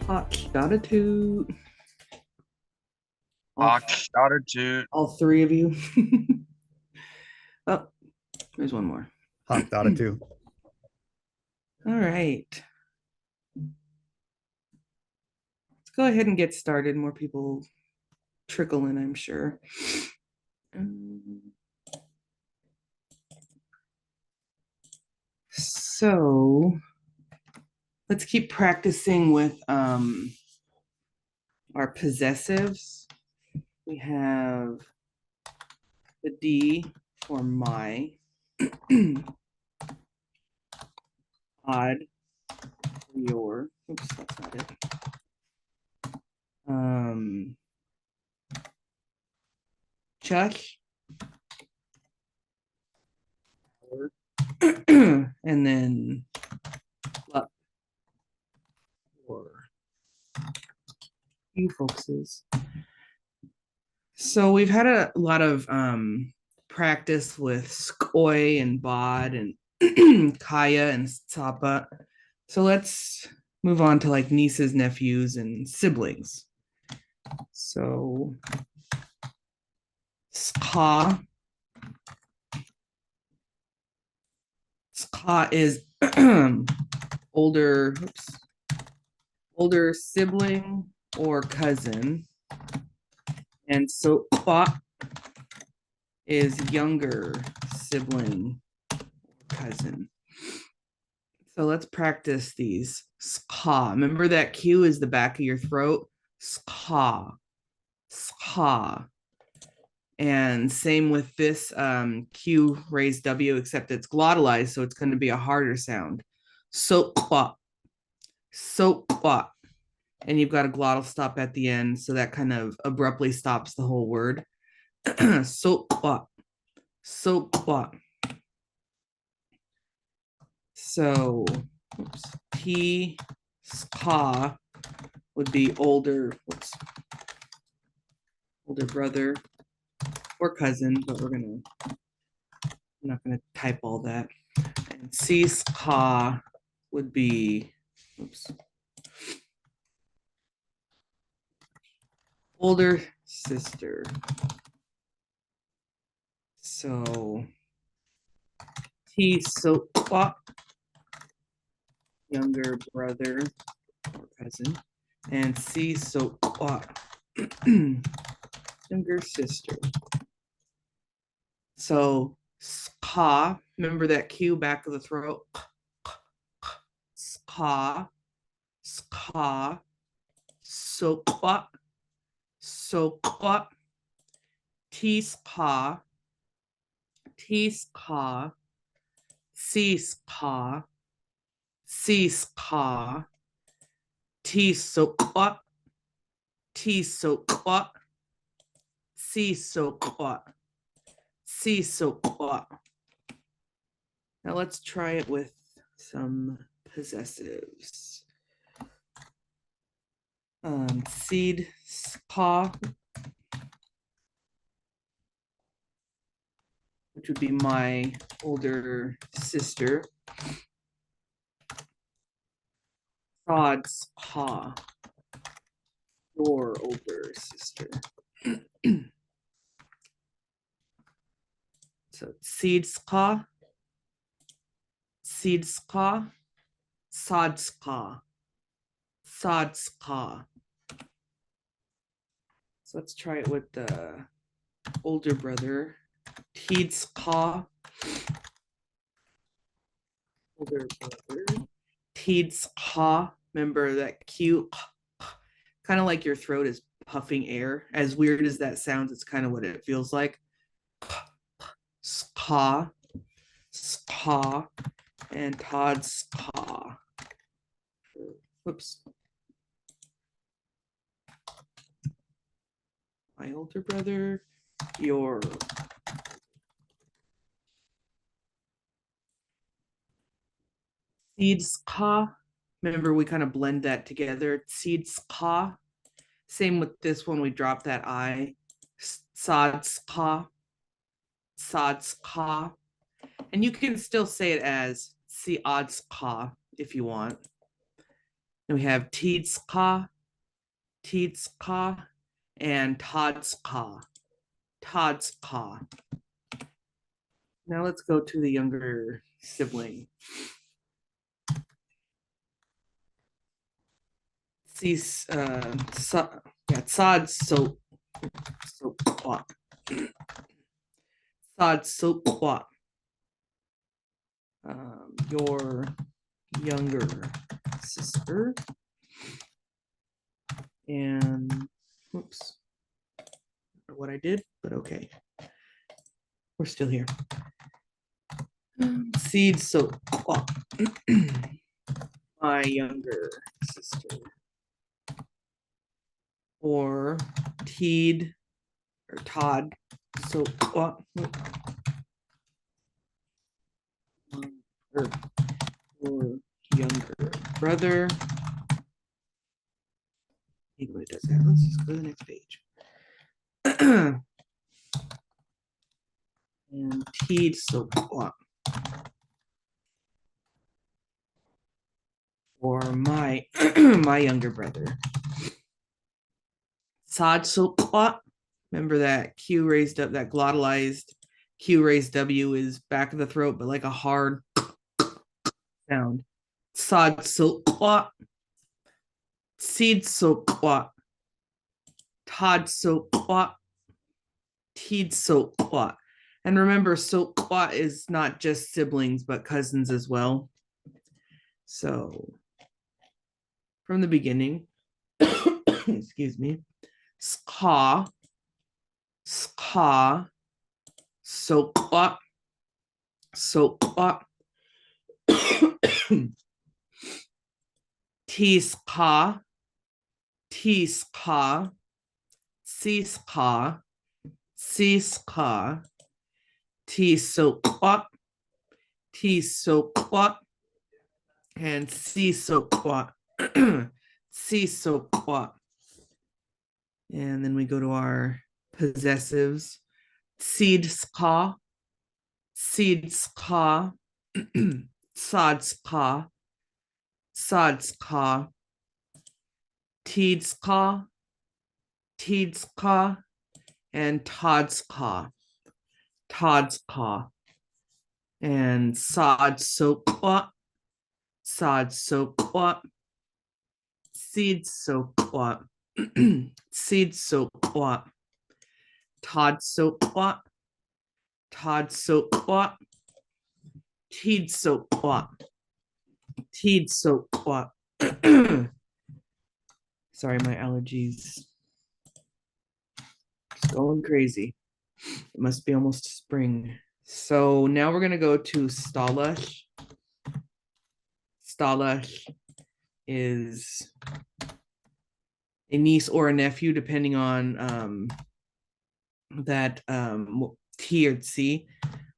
Hot attitude. All All three of you. Oh, there's one more. Hot data too. All right. Let's go ahead and get started. More people trickle in, I'm sure. So let's keep practicing with our possessives. We have the D for my, odd for your, oops, that's not it. Chuck. And then luck for you folkses. So we've had a lot of practice with skoy and bod and kaya and tsapa. So let's move on to like nieces, nephews, and siblings. So ska. Ska is older sibling or cousin. And so kwa is younger sibling or cousin. So let's practice these. Ska. Remember that Q is the back of your throat. Ska. Ska. And same with this Q raised W, except it's glottalized, so it's going to be a harder sound. So kwa. So kwa. And you've got a glottal stop at the end, so that kind of abruptly stops the whole word. So kwa. So kwa. So oops, T ska would be older brother or cousin, but I'm not gonna type all that. And C ska would be older sister. So T so kwa, younger brother or cousin, and C so kwa, younger sister. So ska, remember that Q back of the throat. Ska, ska, so kwa, T ska, T ska, C ska, C ska, T so kwa, T so kwa, C so kwa, C so kwa. Now let's try it with some possessives. Seed ska, which would be my older sister. Sod ska, your older sister. So seed ska, sod ska. So let's try it with the older brother. Teed ska, older brother. Teed ska, remember that cute, kind of like your throat is puffing air. As weird as that sounds, it's kind of what it feels like. Ska, ska, and Todd ska. Whoops. My older brother, your seeds ka. Remember, we kind of blend that together. Seeds ka. Same with this one, we drop that I. Sods ka. Sods ka. And you can still say it as si odds ka if you want. Then we have teedska, and todska. Now let's go to the younger sibling. Tsad so your younger sister. And whoops, I don't know what I did, but okay. We're still here. Seed so my younger sister. Or Teed or Todd so or younger brother. Anyway, does that. Let's just go to the next page. And Teed so or my my younger brother. Sad so remember that Q raised up, that glottalized Q raised W is back of the throat, but like a hard sound. Sad so seed so Todd so Teed so and remember, so is not just siblings but cousins as well. So from the beginning, excuse me, ska, so Tiska, Siska, Tisoqua, and Sisoqua. Sisoqua. And then we go to our possessives. Seedska, Sadska, Teedska, and Todska. And Sadsoqua, Seedsoqua, Todsoqua, Teedsoqua. Sorry, my allergies. It's going crazy. It must be almost spring. So now we're going to go to Stalash. Stalash is a niece or a nephew, depending on that T or C,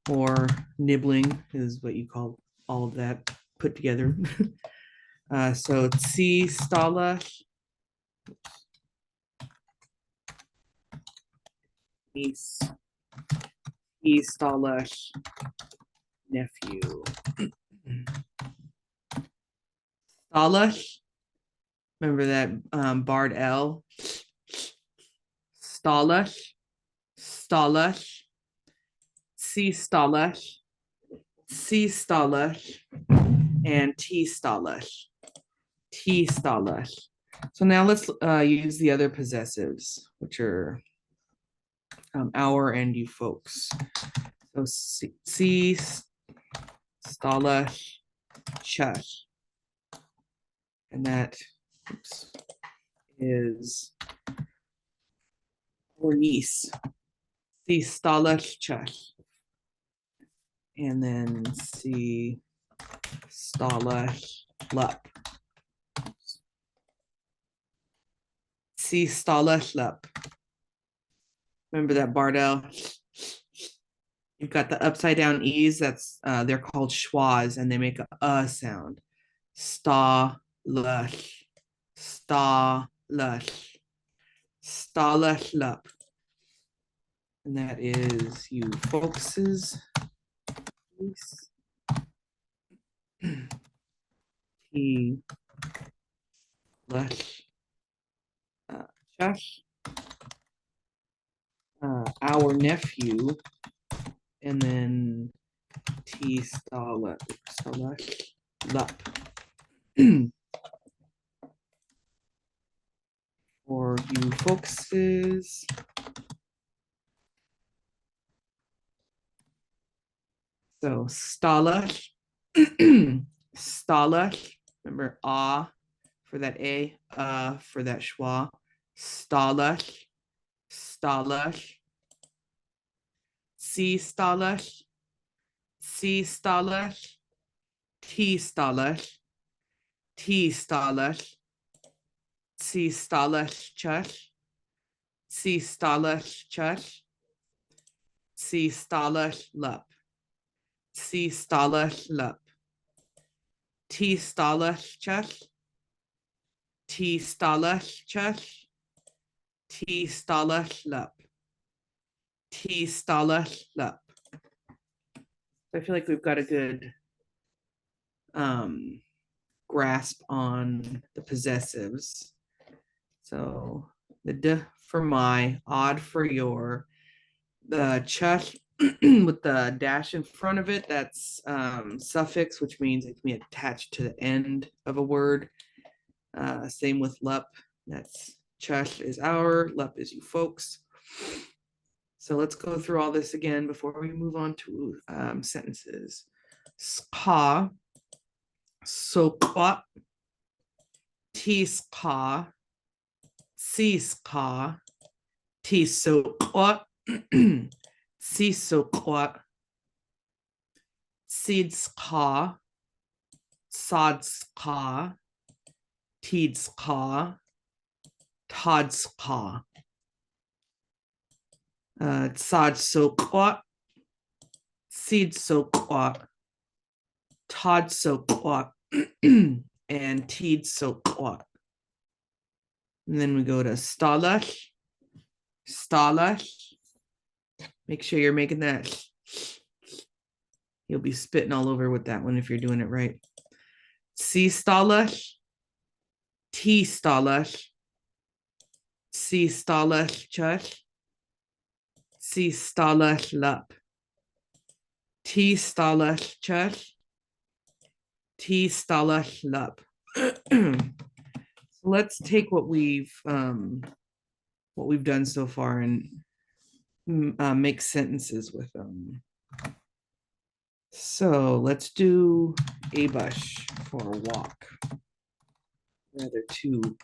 or nibbling is what you call all of that put together. So C Stalash, niece, E Stalash, nephew. Stalash, remember that barred L. Stalash, C Stalash, and T Stalash. So now let's use the other possessives, which are our and you folks. So C Stalash, Chush. And that is our niece. C Stalash, Chush. And then C Stalash, Lup. C Stalash, Lup. Remember that Bardell? You've got the upside down E's. That's they're called schwas, and they make a sound. Stalash, Lup. And that is you folks's piece. T Lush. Chush. Our nephew. And then T Stala. Lup. For you folkses. So Stala. Stala. Remember ah for that A, for that schwa. Stala. Stala. C Stala. C Stala. T Stala. T Stala. C Stala. Chush. C Stala. Chush. C Stala. Lup. C Stala. Lup. T Stala. Chush. T Stala. Chush. T Stala. Lup. T Stala. Lup. I feel like we've got a good grasp on the possessives. So the d for my, odd for your, the chush with the dash in front of it, that's suffix, which means it can be attached to the end of a word. Same with lup, that's chush is our, lup is you folks. So let's go through all this again before we move on to sentences. Ska, sokwa, tiska, siska, tisokwa, sisokwa, sidska, sadska, tidska, todska. Sadsokwa, sidsokwa, todsokwa, and tidsokwa. And then we go to stalash, stalash. Make sure you're making that. You'll be spitting all over with that one if you're doing it right. C stalash, T stalash, C stalash chush, C stalash lup, T stalash chush, T stalash lup. So let's take what we've done so far and make sentences with them. So let's do a bush for a walk. Rather to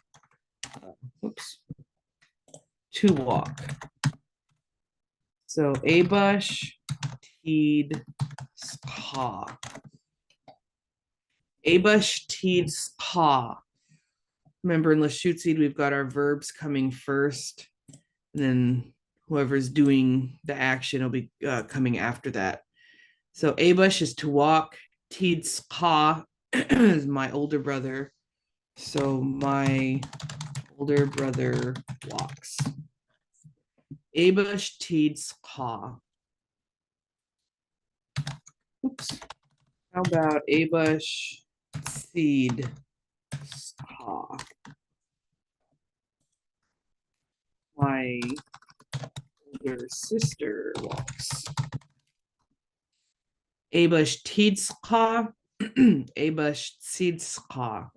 walk. So a bush, teed, ska. A bush, teed, ska. Remember in Lushootseed, we've got our verbs coming first, and then whoever's doing the action will be coming after that. So Abush is to walk. Teed ska is my older brother. So my older brother walks. Abush teed ska. Oops. How about Abush seed ska? My older sister walks. Abush teed ska. Abush seed ska.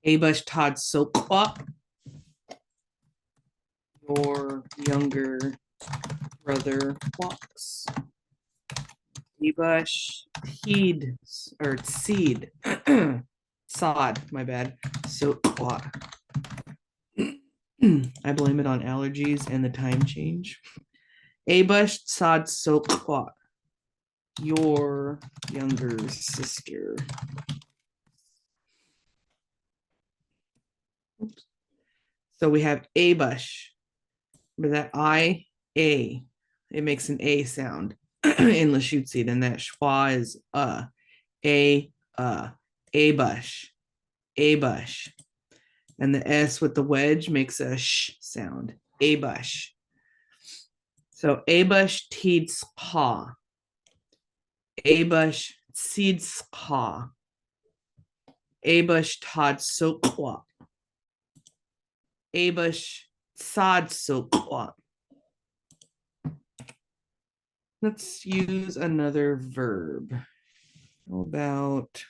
Abush Todd Sokwa. Your younger brother walks. Abush teed or seed. Sod, my bad. Sokwa. I blame it on allergies and the time change. Abush Sod Sokwa. Your younger sister. Oops. So we have Abush. Remember that I, A. It makes an A sound in Lushootseed, and that schwa is Abush. Abush. And the S with the wedge makes a sh sound. Abush. So Abush teed ska. dxʷləšucid. dxWlad. dxWlad. Let's use another verb. How about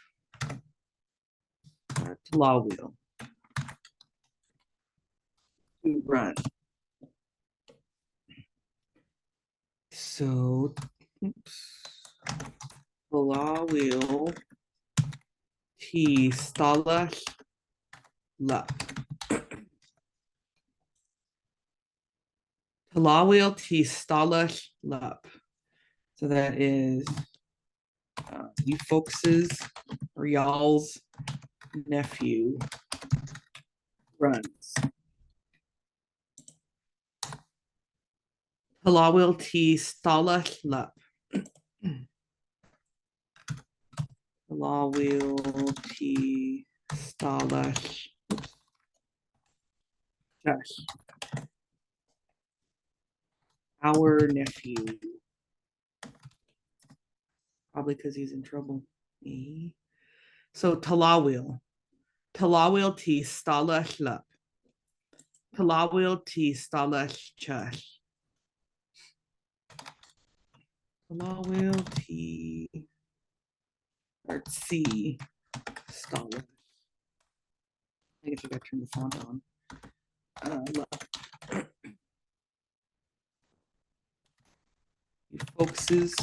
Tulalip? To run. So, Tulalip Tulalip. Tulalip Tulalip. So that is you folks's or y'all's nephew runs. Tulalip Tulalip. Tulalip Tulalip. Our nephew. Probably because he's in trouble. So Tulalip Tulalip Tulalip. Tulalip Tulalip. Tulalip or C Tulalip. I guess I gotta turn the font on. You folkses.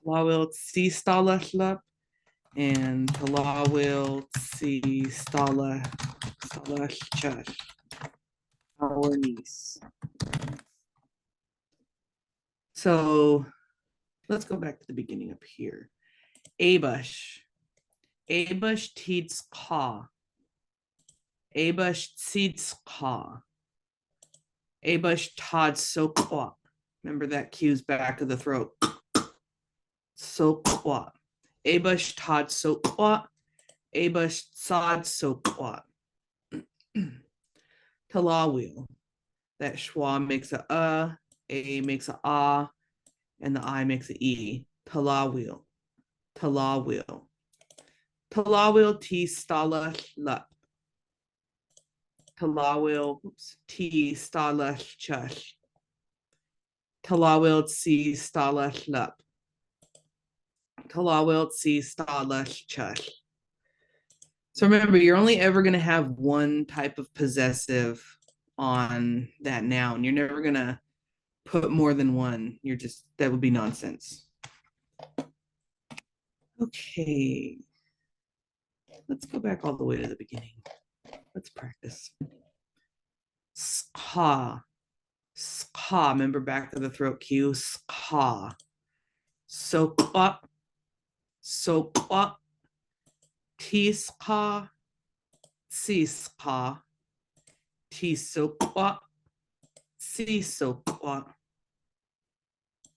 Tulalip C Tulalip and Tulalip C Tulalip. Our niece. So let's go back to the beginning up here. Abush teeds ka. Abush seeds ka. Abush tod so kwa. Remember that cue's back of the throat. So kwa. Abush tod so kwa. Abush sod so kwa. Tulalip. That schwa makes a makes a ah, and the I makes a e. Tulalip. Tulalip. Tulalip T Tulalip. Tulalip T Tulalip. Tulalip C Tulalip. Tulalip C Tulalip. So remember, you're only ever going to have one type of possessive on that noun. You're never going to put more than one. That would be nonsense. Okay. Let's go back all the way to the beginning. Let's practice. Ska. Ska. Remember back of the throat cue? Ska. So up. So up. Tiska. Siska. Tisokwa. Sisokwa.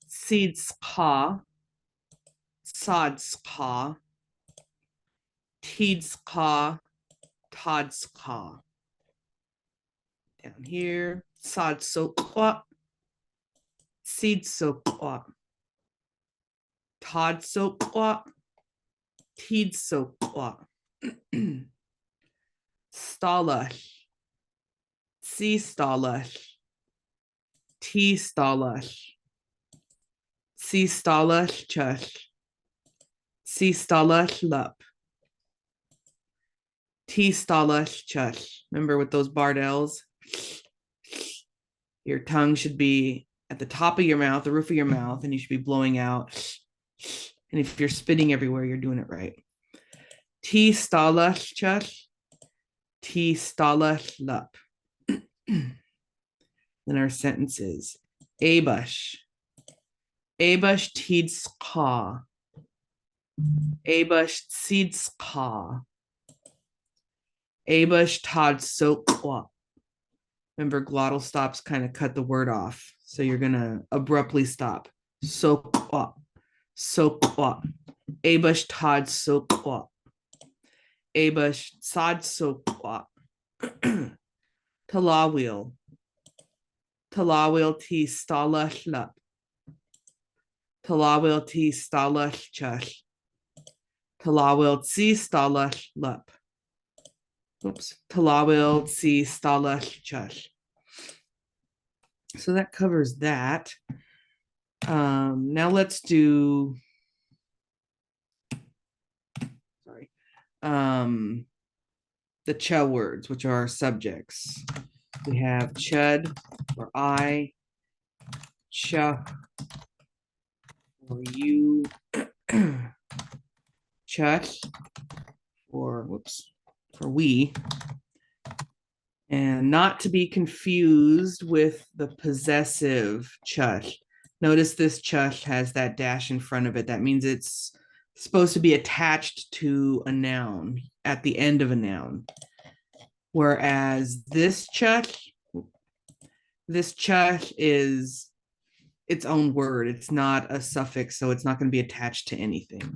Seedska. Sodska. Teedska. Todska. Down here. Sodsokwa. Seedsokwa. Todsokwa. Teedsokwa. Stalash. C Stalash. T Stalash. C Stalash Chush. C Stalash Lup. T Stalash Chush. Remember with those barred L's? Your tongue should be at the top of your mouth, the roof of your mouth, and you should be blowing out. And if you're spitting everywhere, you're doing it right. T Stalash Chush. T Stalash Lup. Then our sentences. Abush. Abush teeds ka. Abush seeds ka. Abush tod so kwa. Remember, glottal stops kind of cut the word off. So you're going to abruptly stop. So kwa. So kwa. Abush tod so kwa. Abush sod so kwa. Tulalip. Tulalip ti Tulalip ti Tulalip si Tulalip. Oops. Tulalip si So that covers that. Now let's do, sorry, the ch words, which are subjects. We have chud or I, ch or you, chut or whoops for we, and not to be confused with the possessive chut. Notice this chut has that dash in front of it. That means it's supposed to be attached to a noun at the end of a noun. Whereas this chut is its own word. It's not a suffix, so it's not going to be attached to anything.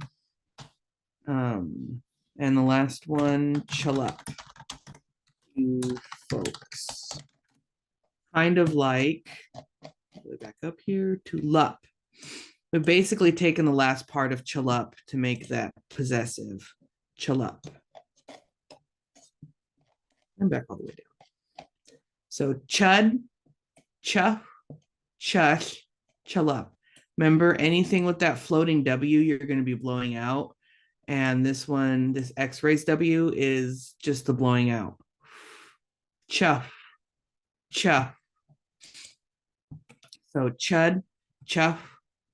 And the last one, chalup. You folks. Kind of like, back up here, to lup. We've basically taken the last part of chalup to make that possessive, chalup. And back all the way down. So chud, chuh, chush, chalup. Remember, anything with that floating W, you're going to be blowing out. And this one, this X raised W is just the blowing out. Chuff, chuff. So chud, chuff,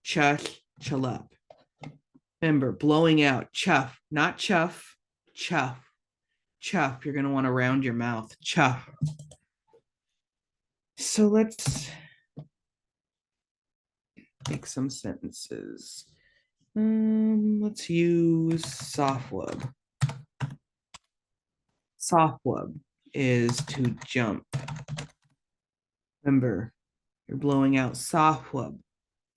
chush, chalup. Remember, blowing out, chuff, not chuff, chuff. Chuff, you're going to want to round your mouth, chuff. So let's make some sentences. Let's use softwub. Softwub is to jump. Remember, you're blowing out softwub,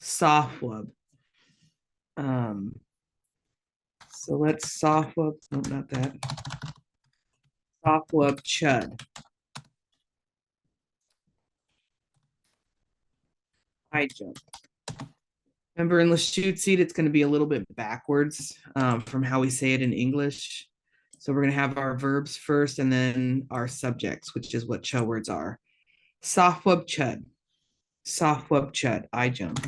softwub. So let's softwub, no, not that. Softwub chud. I jump. Remember, in Lushootseed, it's going to be a little bit backwards from how we say it in English. So we're going to have our verbs first and then our subjects, which is what ch words are. Softwub chud. Softwub chud. I jump.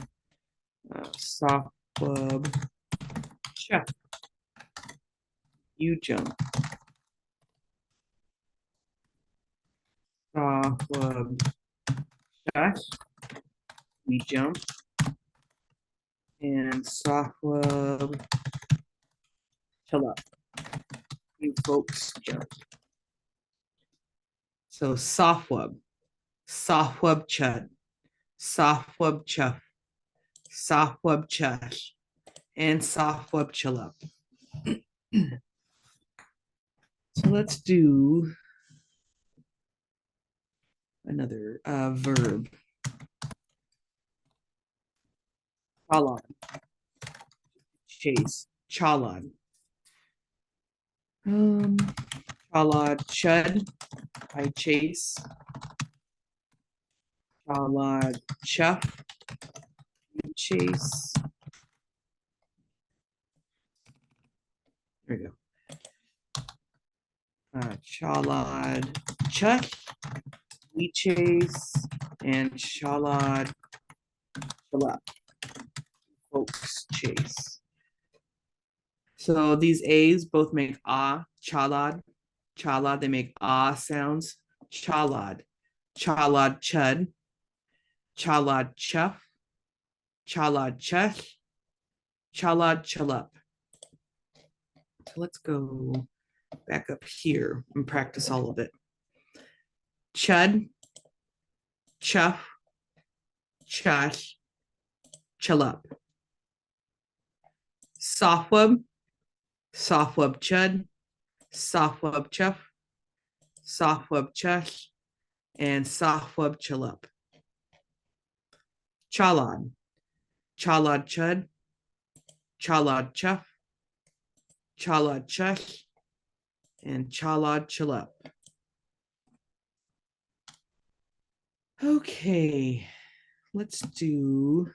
Softwub chud. You jump. Softwub chud. We jump. And softwub chalup. You folks jump. So softwub, softwub chud, softwub chuff, softwub chush, and softwub chalup. So let's do another verb. Chalad, chase, chalad. Chalad chud, I chase. Chalad chuff, you chase. There we go. Chalad chuff, we chase, and chalad chalup, folks chase. So these A's both make ah, chalad, chalad, they make ah sounds. Chalad, chalad chud, chalad chuff, chalad chush, chalad chalup. So let's go back up here and practice all of it. Chud, chuff, chush, chalup. Softwub, softwub chud, softwub chuff, softwub chush, and softwub chalup. Chalad, chalad chud, chalad chuff, chalad chush, and chalad chalup. Okay, let's do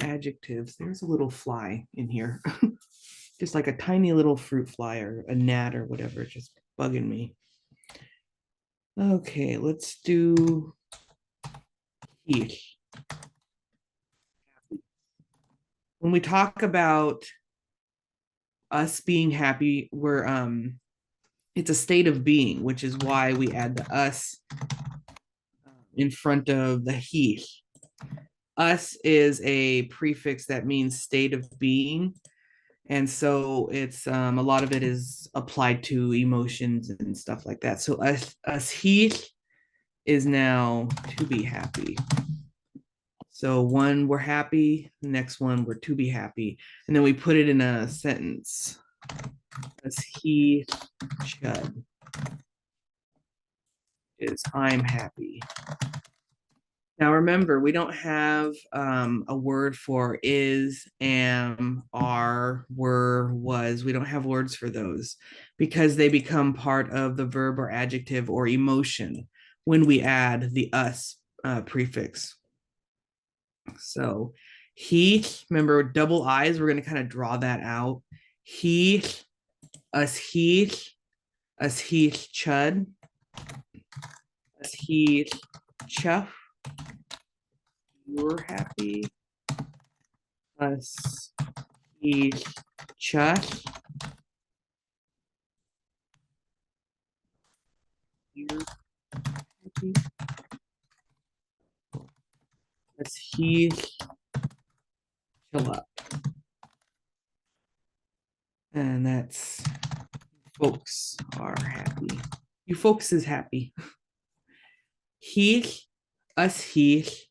adjectives. There's a little fly in here. Just like a tiny little fruit fly or a gnat or whatever, just bugging me. Okay, let's do heath. When we talk about us being happy, it's a state of being, which is why we add the us in front of the heath. Us is a prefix that means state of being. And so it's a lot of it is applied to emotions and stuff like that. So us heath is now to be happy. So one, we're happy. The next one, we're to be happy. And then we put it in a sentence. As he should is I'm happy. Now remember, we don't have a word for is, am, are, were, was. We don't have words for those because they become part of the verb or adjective or emotion when we add the us prefix. So heath, remember double I's, we're going to kind of draw that out. Heath, us heath, us heath chud, us heath chuff, you're happy, us heath chuff, you're happy, us heath chill up. And that's folks are happy. You folks is happy. Heath, us heath,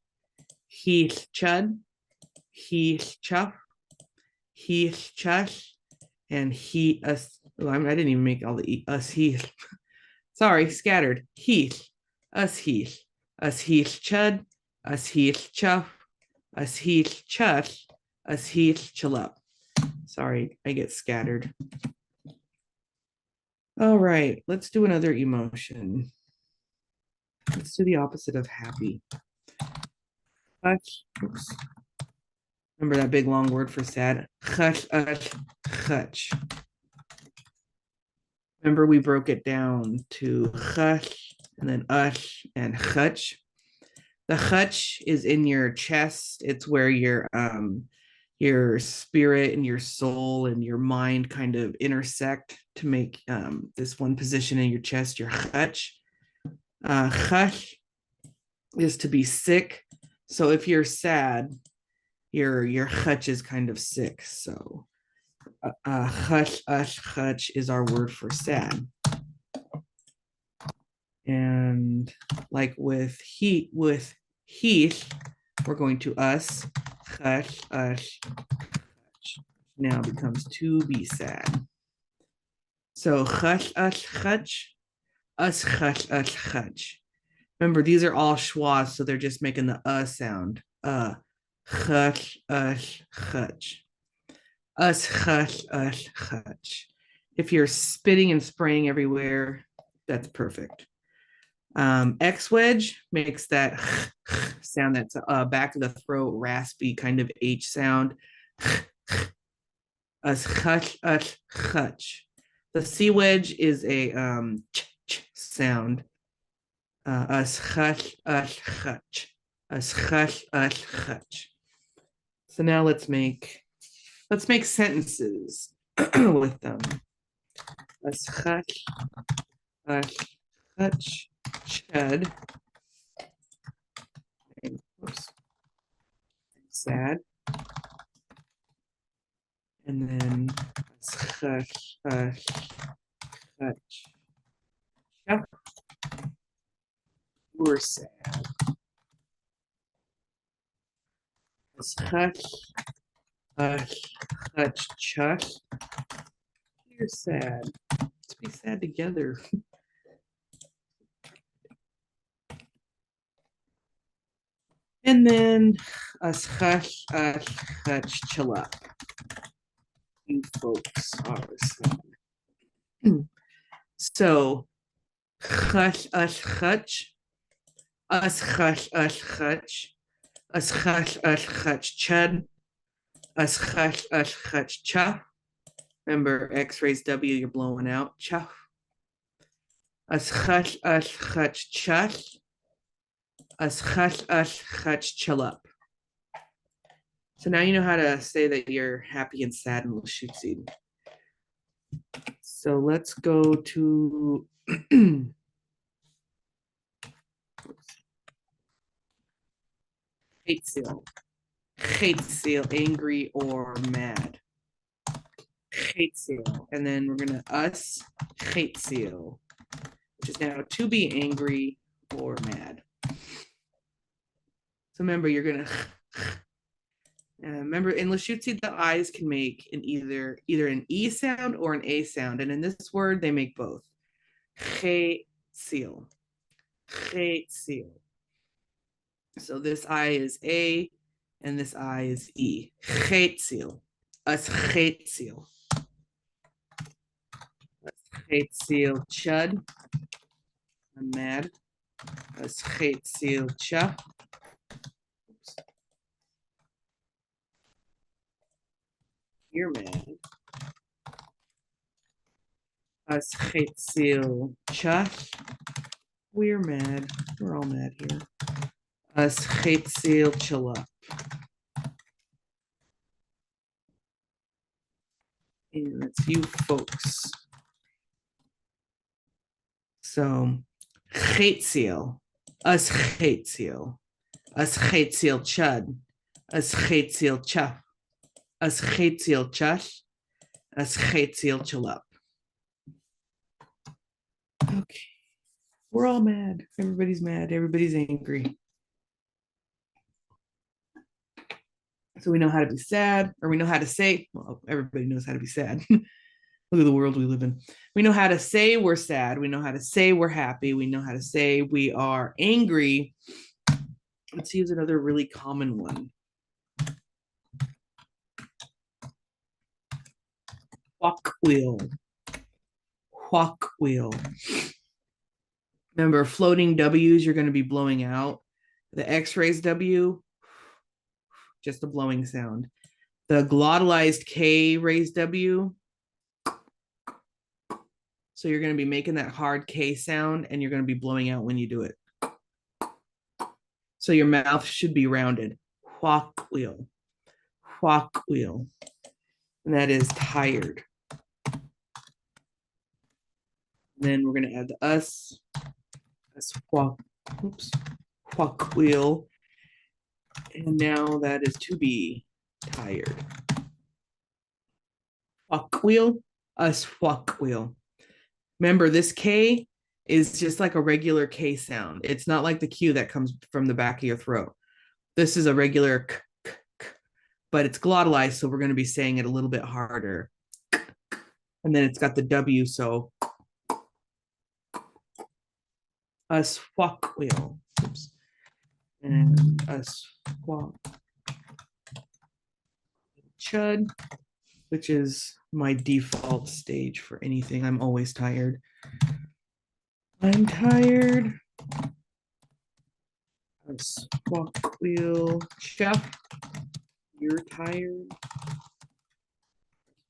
heath chud, heath chuff, heath chush, and he us. Oh, I didn't even make all the us heath. Sorry, scattered. Heath, us heath, us heath chud, us heath chuff, us heath chush, us heath chill up. Sorry, I get scattered. All right, let's do another emotion. Let's do the opposite of happy. Oops. Remember that big long word for sad? Chutch. Remember we broke it down to chutch and then ush and chutch. The chutch is in your chest. It's where your spirit and your soul and your mind kind of intersect to make this one position in your chest, your chutch. Chutch is to be sick. So if you're sad, your chutch is kind of sick. So chutch is our word for sad. And like with heath, we're going to us, chutch, now becomes to be sad. So chutch, us, chutch. Remember, these are all schwas, so they're just making the sound. Chutch. Us, chutch. If you're spitting and spraying everywhere, that's perfect. X wedge makes that sound that's back of the throat, raspy kind of H sound. Us, chutch. The C wedge is a ch sound. Us, chutch. Us, chutch. So now let's make sentences with them. Us, chutch, chud. Oops. Sad. And then chutch. You're sad. Chutch. Chush. You're sad. Let's be sad together. And then us hush, chill up. You folks are sad. So Chash ash chach. Us chash ash chach. Us chash ash chach chad. Us chash ash chach cha. Remember, X raised W, you're blowing out. Cha. Us chash ash chach chash. Us chash ash chach chalup. So now you know how to say that you're happy and sad in Lushootseed. So let's go to hate seal. Hate seal, angry or mad. Hate seal. And then we're gonna us hate seal, which is now to be angry or mad. So remember, you're gonna remember in Lushootseed, the I's can make an either an E sound or an A sound. And in this word, they make both. Hate seal. Hate seal. So this I is A and this I is E. Hate seal. Us hate seal. Us hate seal chud. I'm mad. Us hate seal cha. Oops. You're mad. Us hate seal cha. We're mad. We're all mad here. Us hate seal chilla. And that's you folks. So hate seal. Us hate seal. Us hate seal chud. Us hate seal cha. Us hate seal chash. Us hate seal chilla. Okay. We're all mad. Everybody's mad. Everybody's angry. So we know how to be sad, or we know how to say, well, everybody knows how to be sad. Look at the world we live in. We know how to say we're sad. We know how to say we're happy. We know how to say we are angry. Let's use another really common one. Walk wheel. Walk wheel. Remember, floating W's, you're going to be blowing out. The X-raised W, just a blowing sound. The glottalized K raised W, so you're going to be making that hard K sound and you're going to be blowing out when you do it. So your mouth should be rounded. Walk wheel. Walk wheel. And that is tired. And then we're going to add the us. Us walk. Oops. Walk wheel. And now that is to be tired. Walk wheel. Us walk wheel. Remember, this K is just like a regular K sound. It's not like the Q that comes from the back of your throat. This is a regular k, k, k, but it's glottalized, so we're going to be saying it a little bit harder. And then it's got the W, so a swak wheel. Oops. And a swak chud, which is my default stage for anything. I'm always tired. I'm tired. A swak wheel chef. You're tired.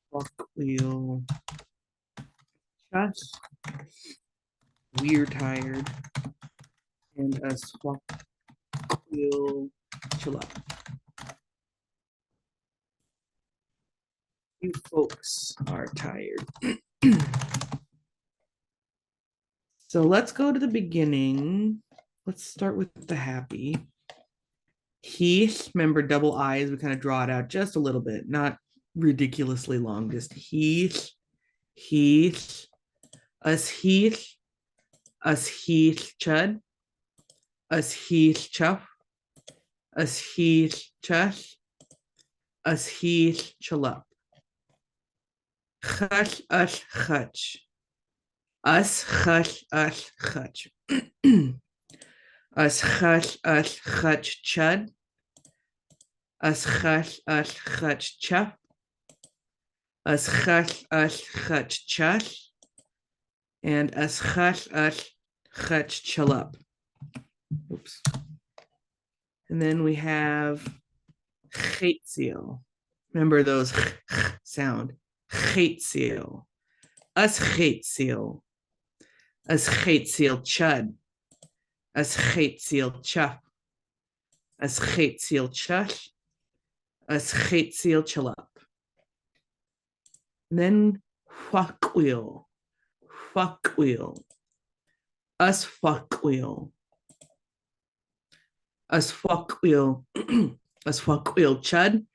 Swak wheel chef. We're tired. And a swak wheel chill up. You folks are tired. So let's go to the beginning. Let's start with the happy. Heath, remember double I's, we kind of draw it out just a little bit, not ridiculously long, just Heath, Heath, us Heath, us Heath chud, us Heath chuff, us Heath chush, us Heath chalup. Chush, us chutch. Us chush, us chutch. Us chush, us chutch chud. Us chush, us chutch chuff. Us chush, us chutch chush. And us chush, us Chutch, chalup. Oops. And then we have Geitziel. Remember those sound. Geitziel. Us Geitziel. Us Geitziel chud. Us Geitziel chuff. Us Geitziel chush. Us Geitziel chalup. And then fuckwheel. Fuckwheel. Us fuckwheel. Us fuckwheel. Us fuckwheel chud.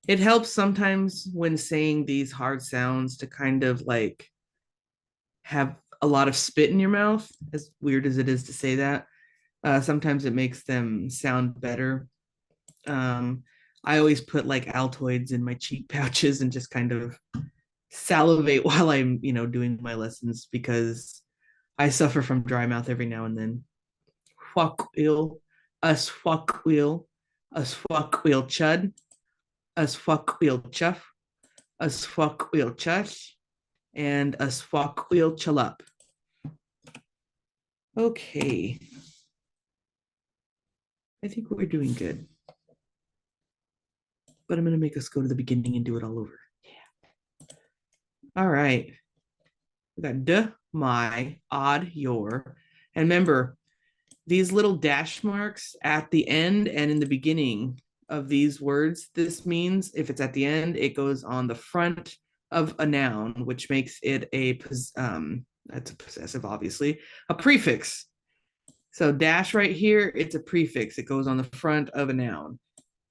It helps sometimes when saying these hard sounds to kind of like have a lot of spit in your mouth, as weird as it is to say that. Sometimes it makes them sound better. I always put like Altoids in my cheek pouches and just kind of salivate while I'm, doing my lessons because I suffer from dry mouth every now and then. Fuck wheel, us fuck wheel, us fuck wheel chud, us fuck wheel chuff, us fuck wheel chush, and us fuck wheel chalup. Okay. I think we're doing good. But I'm going to make us go to the beginning and do it all over. Yeah. All right. We got d, my, odd, your. And remember, these little dash marks at the end and in the beginning of these words, this means if it's at the end, it goes on the front of a noun, which makes it that's a possessive, obviously, a prefix. So dash right here, it's a prefix. It goes on the front of a noun.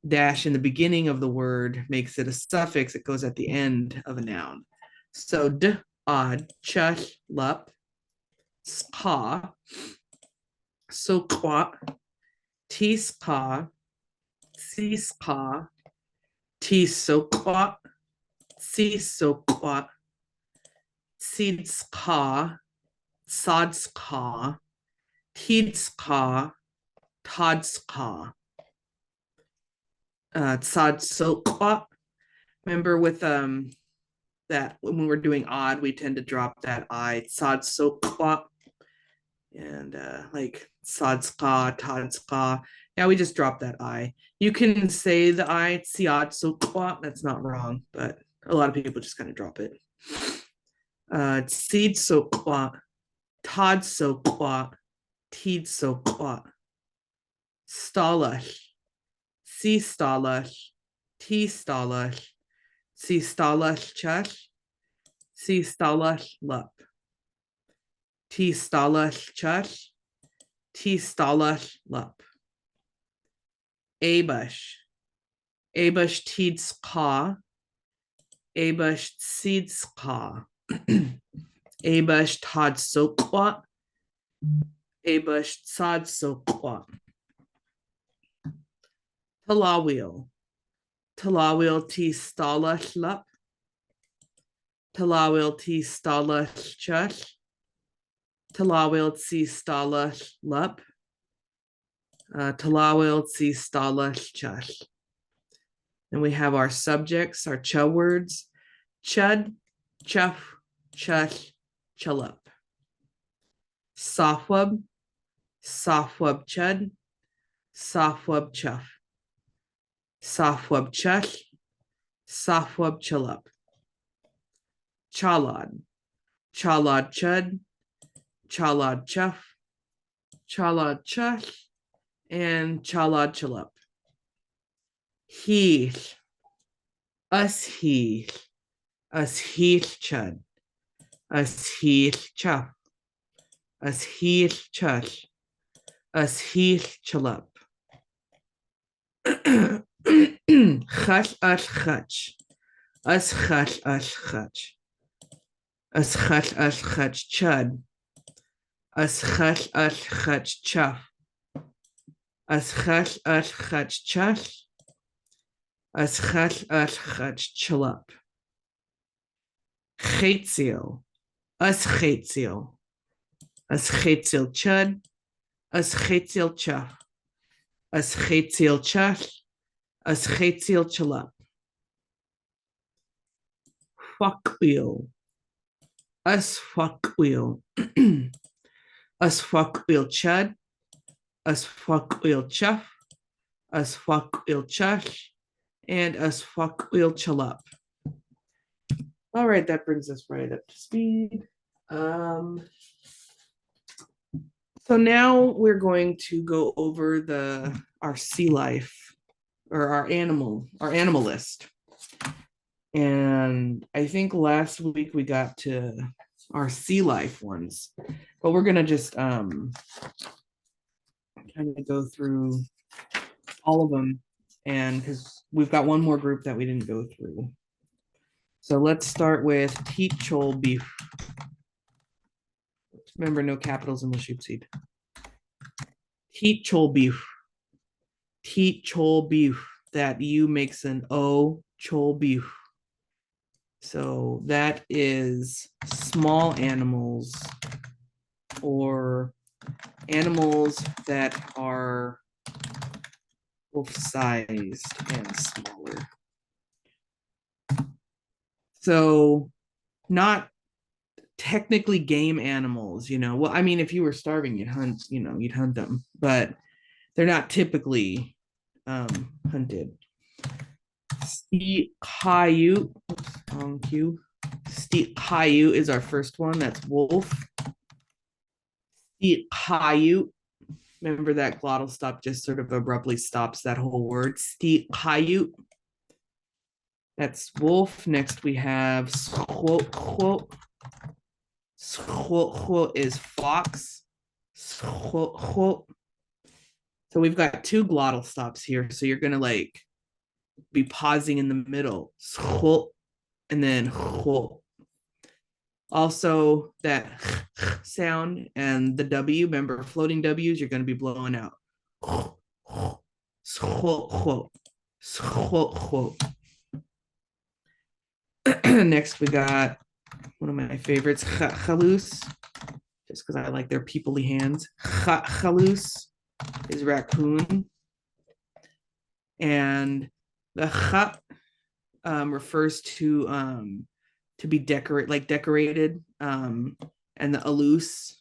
Dash in the beginning of the word makes it a suffix. It goes at the end of a noun. So d, odd, chush, lup, ska, so qua, t ska, si ska, t so qua, si so qua, sid ska, sad ska, tid ska, tad ska. Tsad so qua. Remember with that when we're doing odd, we tend to drop that I. Tsad so qua. And like sad ska, tad ska. Yeah, we just drop that I. You can say the I, tsiad so qua. That's not wrong, but a lot of people just kind of drop it. Tsid so qua, tad so qua, tid so qua. Stalash. Si stalash, T stalash, si stalash chush, si stalash lup. T stalash chush, T stalash lup. Abush, Abush teeds ka, Abush seeds ka. Abush tad sokwa, Abush sad sokwa. Talawil, Talawil T stalash lup. Talawil T stalash chush. Talawil T stalash lup. Talawil T stalash chush. And we have our subjects, our ch words. Chud, chuff, chush, chalup. Softwub, softwub chud, softwub chuff. Softwub chush, softwub chalup. Chalad, chalad chud, chalad chuff, chalad chush, and chalad chalup. Heath, us heath, us heath chud, us heath chuff, us heath chush, us heath chalup. Chush us chuch, us chush us chuch. Us chush us chuch chud. Us chush us chuch chuff. Us chush us chuch chush. Us chush us chuch chalup. Geitziel. Us geitziel. Us geitziel chud. Us geitziel chuff. Us geitziel chush. Us geitziel chalup. Fuckwheel. Us fuckwheel. Lushootseed, Lushootseed, Lushootseed, and Lushootseed. All right, that brings us right up to speed. So now we're going to go over our sea life or our animal list. And I think last week we got to our sea life ones, but we're gonna just kind of go through all of them, and because we've got one more group that we didn't go through. So let's start with Tulalip. Remember, no capitals in Lushootseed. Tulalip. Tulalip. That U makes an O. Cholbif. So that is small animals or animals that are wolf-sized and smaller. So not technically game animals, you know. Well, I mean, if you were starving, you'd hunt, you know, you'd hunt them, but they're not typically hunted. Hayu, wrong cue. Hayu is our first one. That's wolf. Hayu. Remember that glottal stop just sort of abruptly stops that whole word. Hayu. That's wolf. Next we have squo. Squo is fox. Squo. So we've got two glottal stops here. So you're gonna like be pausing in the middle. Squo and then squo. Also that sound and the W, remember floating W's, you're gonna be blowing out. Squo. Squo. Next, we got one of my favorites, chalus, just because I like their peoply hands. Chalus is raccoon. And the cha refers to be decorated. And the alus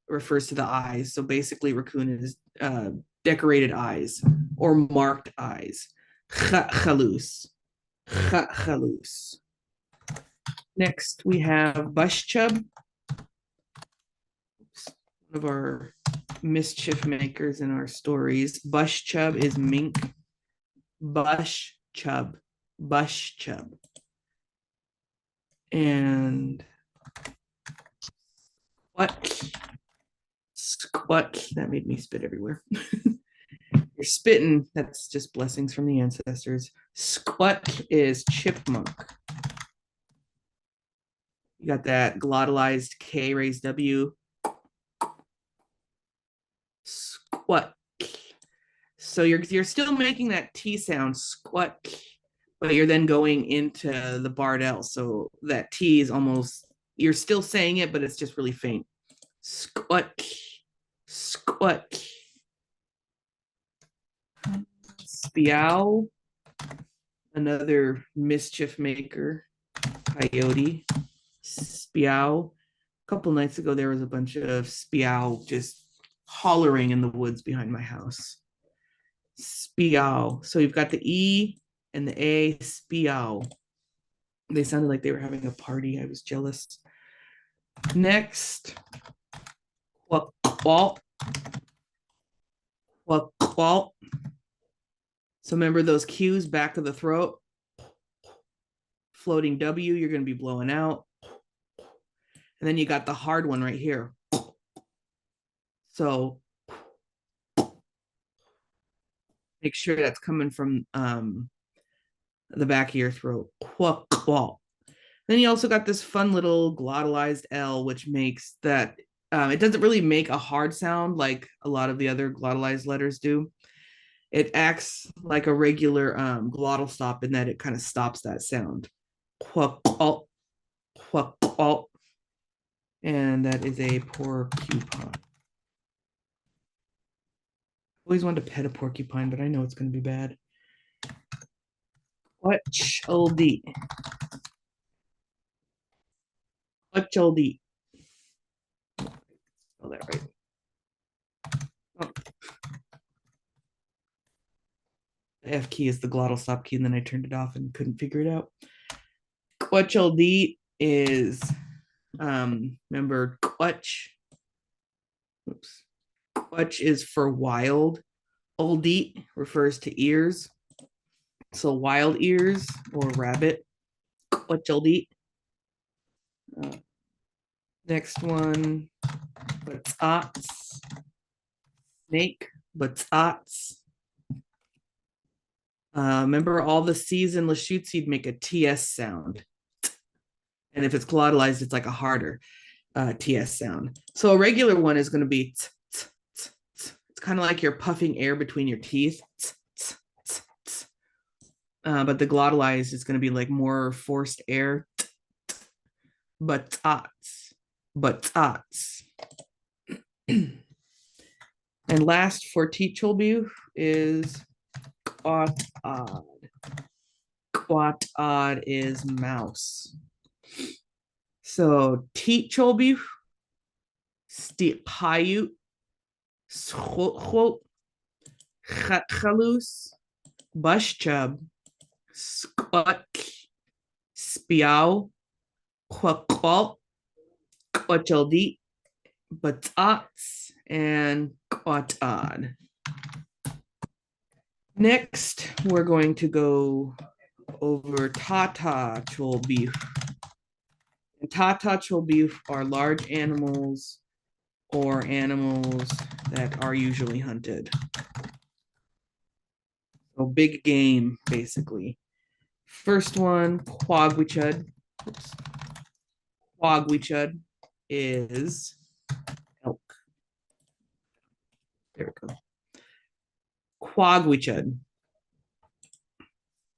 refers to the eyes. So basically, raccoon is decorated eyes or marked eyes. Chalus. Chalus. Next, we have bushchub, one of our mischief makers in our stories. Bushchub is mink. Bushchub. And squat, that made me spit everywhere. You're spitting, that's just blessings from the ancestors. Squat is chipmunk. You got that glottalized K raised W. Squat. So you're still making that T sound, squat, but you're then going into the barred L. So that T is almost, you're still saying it, but it's just really faint. Squat. Speow, another mischief maker, coyote. Speow. A couple nights ago, there was a bunch of speow just hollering in the woods behind my house. Speow. So you've got the E and the A, speow. They sounded like they were having a party. I was jealous. Next, qual. So remember those Q's back of the throat? Floating W, you're going to be blowing out. And then you got the hard one right here. So make sure that's coming from the back of your throat. Then you also got this fun little glottalized L, which makes that, it doesn't really make a hard sound like a lot of the other glottalized letters do. It acts like a regular glottal stop in that it kind of stops that sound. And that is a porcupine. Always wanted to pet a porcupine, but I know it's going to be bad. Quetchaldi. spell that right. Oh. The F key is the glottal stop key, and then I turned it off and couldn't figure it out. Quetchaldeet is, remember quetch. Oops. Quetch is for wild. Aldeet refers to ears. So wild ears or rabbit. Quetchaldeet. Next one, batsats. Snake, batsats. Remember, all the C's in Lushootseed make a TS sound. And if it's glottalized, it's like a harder TS sound. So a regular one is going to be t, t, t, t. It's kind of like you're puffing air between your teeth. T, t, t, t. But the glottalized is going to be like more forced air. T, t. Batats, batats. And last for Teachelbu is quatad. Quatad is mouse. So Teachelbu, Stipayut, Schotchot, Chatchalus, Bushchub, Squat, Spiao, Quaqualt, Quachaldeet, Batats, and Quatad. Next, we're going to go over Tata Cholbeef. And Tata Cholbeef are large animals or animals that are usually hunted. So big game, basically. First one, Quagwichud. Quagwichud is elk. There we go. Quagwichud.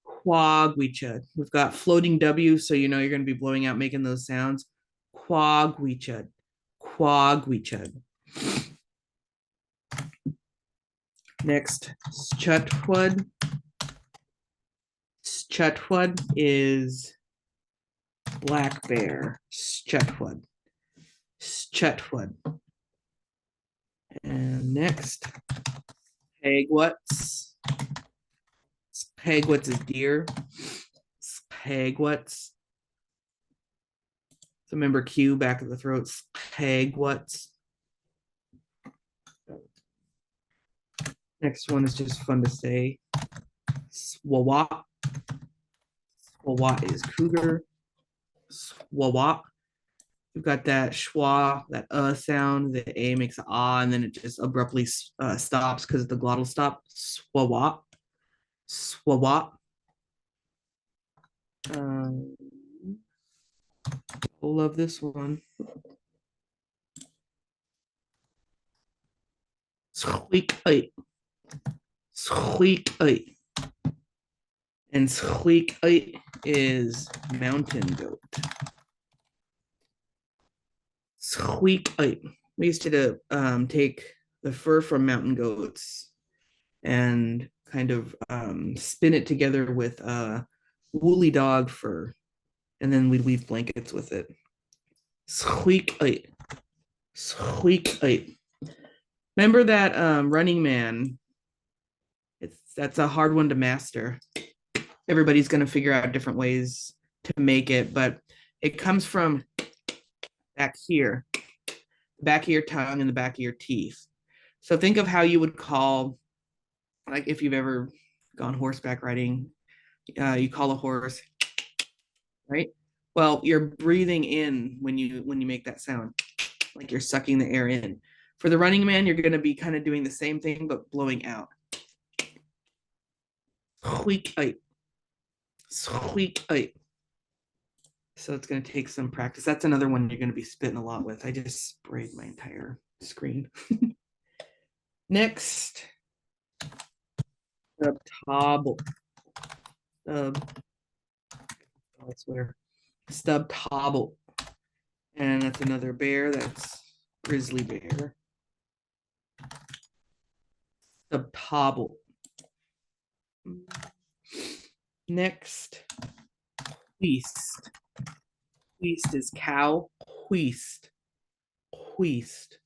Quagwichud. We've got floating W, so you know you're going to be blowing out, making those sounds. Quagwichud. Quagwichud. Next, Schutwud. Schutwud is black bear. Schutwud. Schutwud. And next, Pegwuts. Pegwuts is deer. Pegwuts. So remember Q, back of the throat. Pegwuts. Next one is just fun to say. Swawat. Swawat is cougar. Swawat. We've got that schwa, that sound. The A makes an ah, and then it just abruptly stops because of the glottal stop. Swawat. Swawat. Love this one. Squeak-ite. Squeak-ite. And squeak-ite is mountain goat. Squeak-ite. We used to take the fur from mountain goats and kind of spin it together with woolly dog fur, and then we'd weave blankets with it. Squeak-ite. Squeak-ite. Remember that Running Man? That's a hard one to master. Everybody's going to figure out different ways to make it, but it comes from back here, back of your tongue and the back of your teeth. So think of how you would call, like if you've ever gone horseback riding, you call a horse, right? Well, you're breathing in when you make that sound, like you're sucking the air in. For the Running Man, you're going to be kind of doing the same thing, but blowing out. Squeak-ite. Squeak-ite. So it's going to take some practice. That's another one you're going to be spitting a lot with. I just sprayed my entire screen. Next, stub-tobble. I swear. Stub-tobble. And that's another bear. That's grizzly bear. Stub-tobble. Next, huist. Huist is cow. Huist. Huist.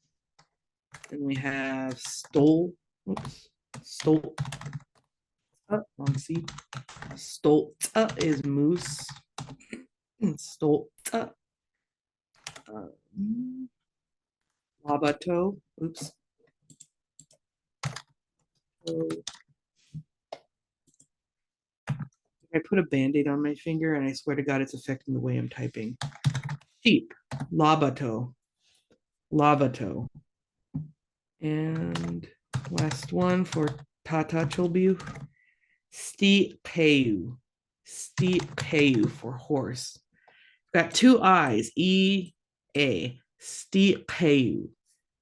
And we have stole. Oops. Stole. Wrong C. Stolta is moose. Stolta. Labato. Oops. So I put a band-aid on my finger and I swear to God it's affecting the way I'm typing. Sheep. Labato. Lavato. And last one for Tata Chulbiu. Steepeu. Steepeu for horse. Got two I's. E-A. Steepeu.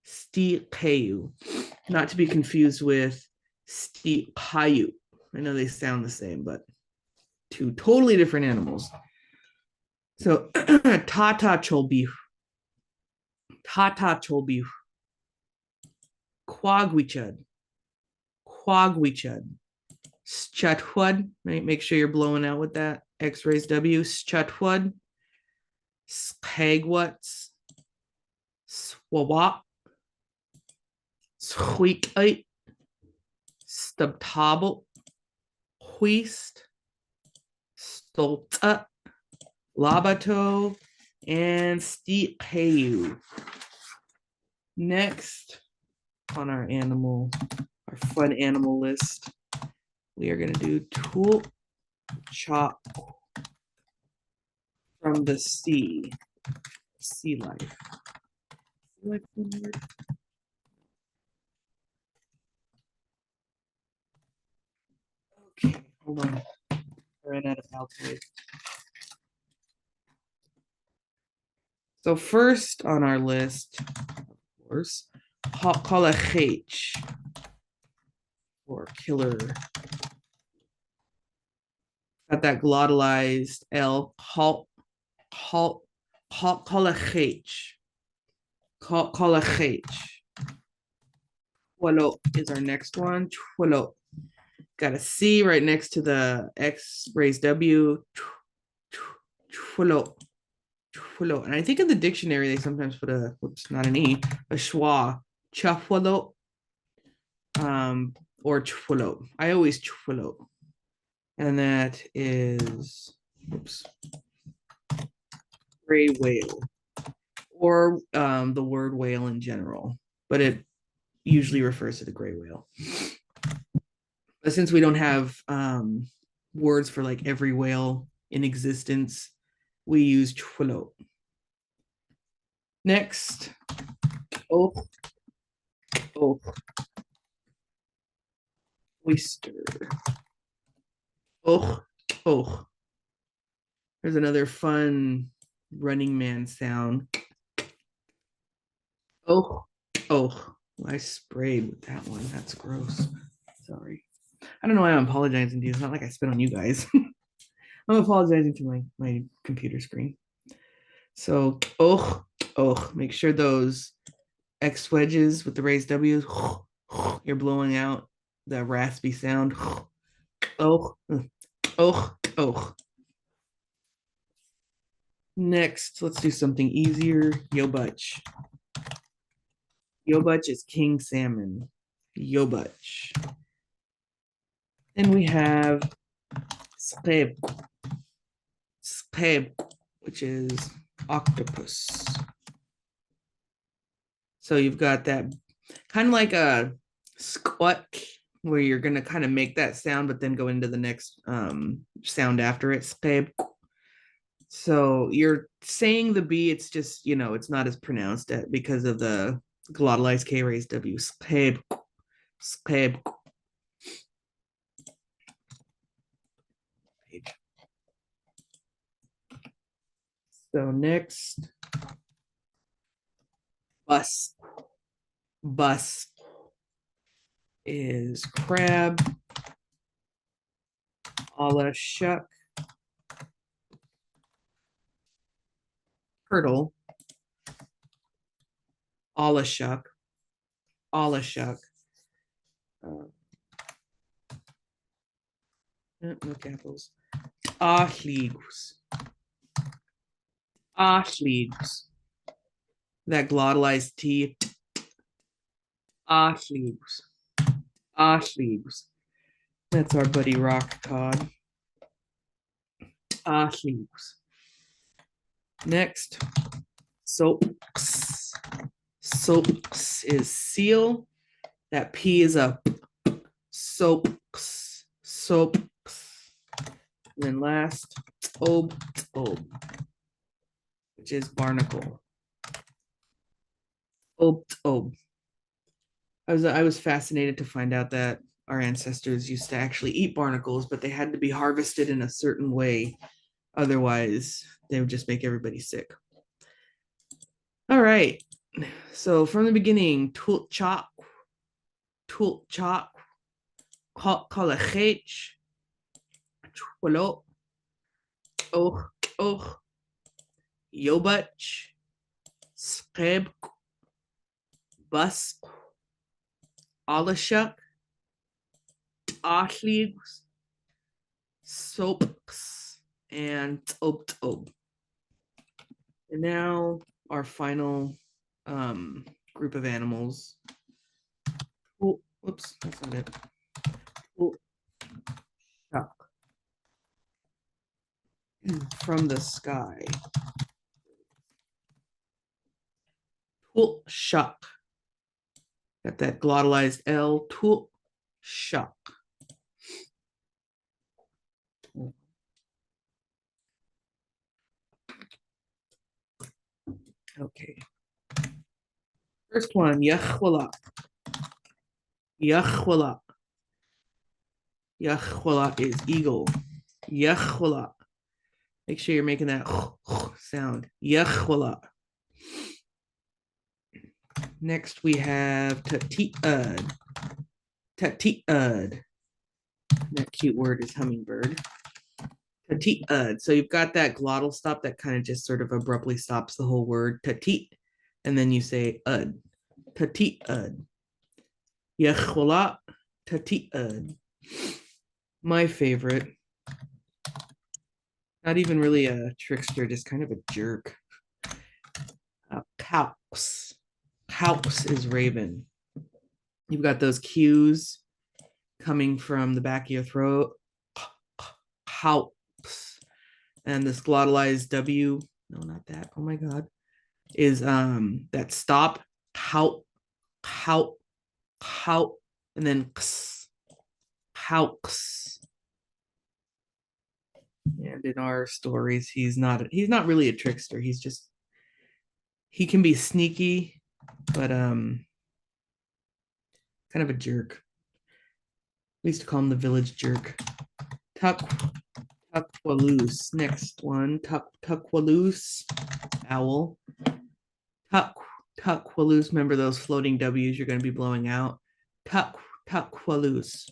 Steepeu. Not to be confused with steepayu. I know they sound the same, but two totally different animals. So Tata Chulbiu. Tata Chulbiu. Quagwichud. Quagwichud. Schutwud. Right? Make sure you're blowing out with that. X raised W. Schutwud. Skagwuts. Swawap. Sweetite. Stubtable. Huist. Stolta. Labato. And Steepeu. Next on our fun animal list, we are going to do tool chop from the sea life. Okay, hold on. I ran out of alkaloid. So first on our list, of course, Kalachech, or killer. Got that glottalized L. Kalachech. Kalachech. Twalo is our next one. Twalo. Got a C right next to the X raised W. Twalo. Twalo. And I think in the dictionary they sometimes put a, whoops, not an E, a schwa. Chafwalo. Or twalo. I always twalo. And that is, oops, gray whale. Or the word whale in general. But it usually refers to the gray whale. But since we don't have words for like every whale in existence, we use twilo. Next, oh, oyster. Oh. There's another fun Running Man sound. Oh. I sprayed with that one. That's gross. Sorry. I don't know why I'm apologizing to you. It's not like I spit on you guys. I'm apologizing to my computer screen. So, make sure those X wedges with the raised W's, you're blowing out the raspy sound. Next, let's do something easier. Yobutch. Yobutch is king salmon. Yobutch. Then we have skeb, which is octopus. So you've got that kind of like a squat where you're going to kind of make that sound, but then go into the next sound after it. Skeb. So you're saying the B, it's just, it's not as pronounced because of the glottalized K raised W. Skeb. So next, bus is crab, a la shuck, turtle, a la shuck, no capitals, achligus, that glottalized T, Ashleaves. Ashleaves. That's our buddy rock cod. Ashleaves. Next, soaps. Soaps is seal. That P is a soaps. Soaps. And then last, ob, which is barnacle. Ob. I was fascinated to find out that our ancestors used to actually eat barnacles, but they had to be harvested in a certain way. Otherwise, they would just make everybody sick. All right. So from the beginning, tulchak, kolachech, twalo, och, yobach, skeb, busk, alashuk, ashleaves, soaps, and ob. And now our final group of animals. Oh, whoops, that's not it. Oh, shuck. From the sky. Oh, shuck. Got that glottalized L. Oh, shuck. Okay. First one, yachwala. Yachwala. Yachwala is eagle. Yachwala. Make sure you're making that sound. Yachwala. Next we have tati'ud. Tati'ud. That cute word is hummingbird. Tati'ud. So you've got that glottal stop that kind of just sort of abruptly stops the whole word. Tati'. And then you say ud. Tati'ud. Yachwala. Tati'ud. My favorite. Not even really a trickster, just kind of a jerk. Cows. Cows is raven. You've got those Q's coming from the back of your throat. Cows. And this glottalized W, no, not that. Oh my God. Is that stop. How, and then house. And in our stories, he's not really a trickster. He can be sneaky, but kind of a jerk. We used to call him the village jerk. Tukwaloose. Next one, tukwaloose, owl. Tukwaloose. Remember those floating W's you're going to be blowing out. Tukwaloose.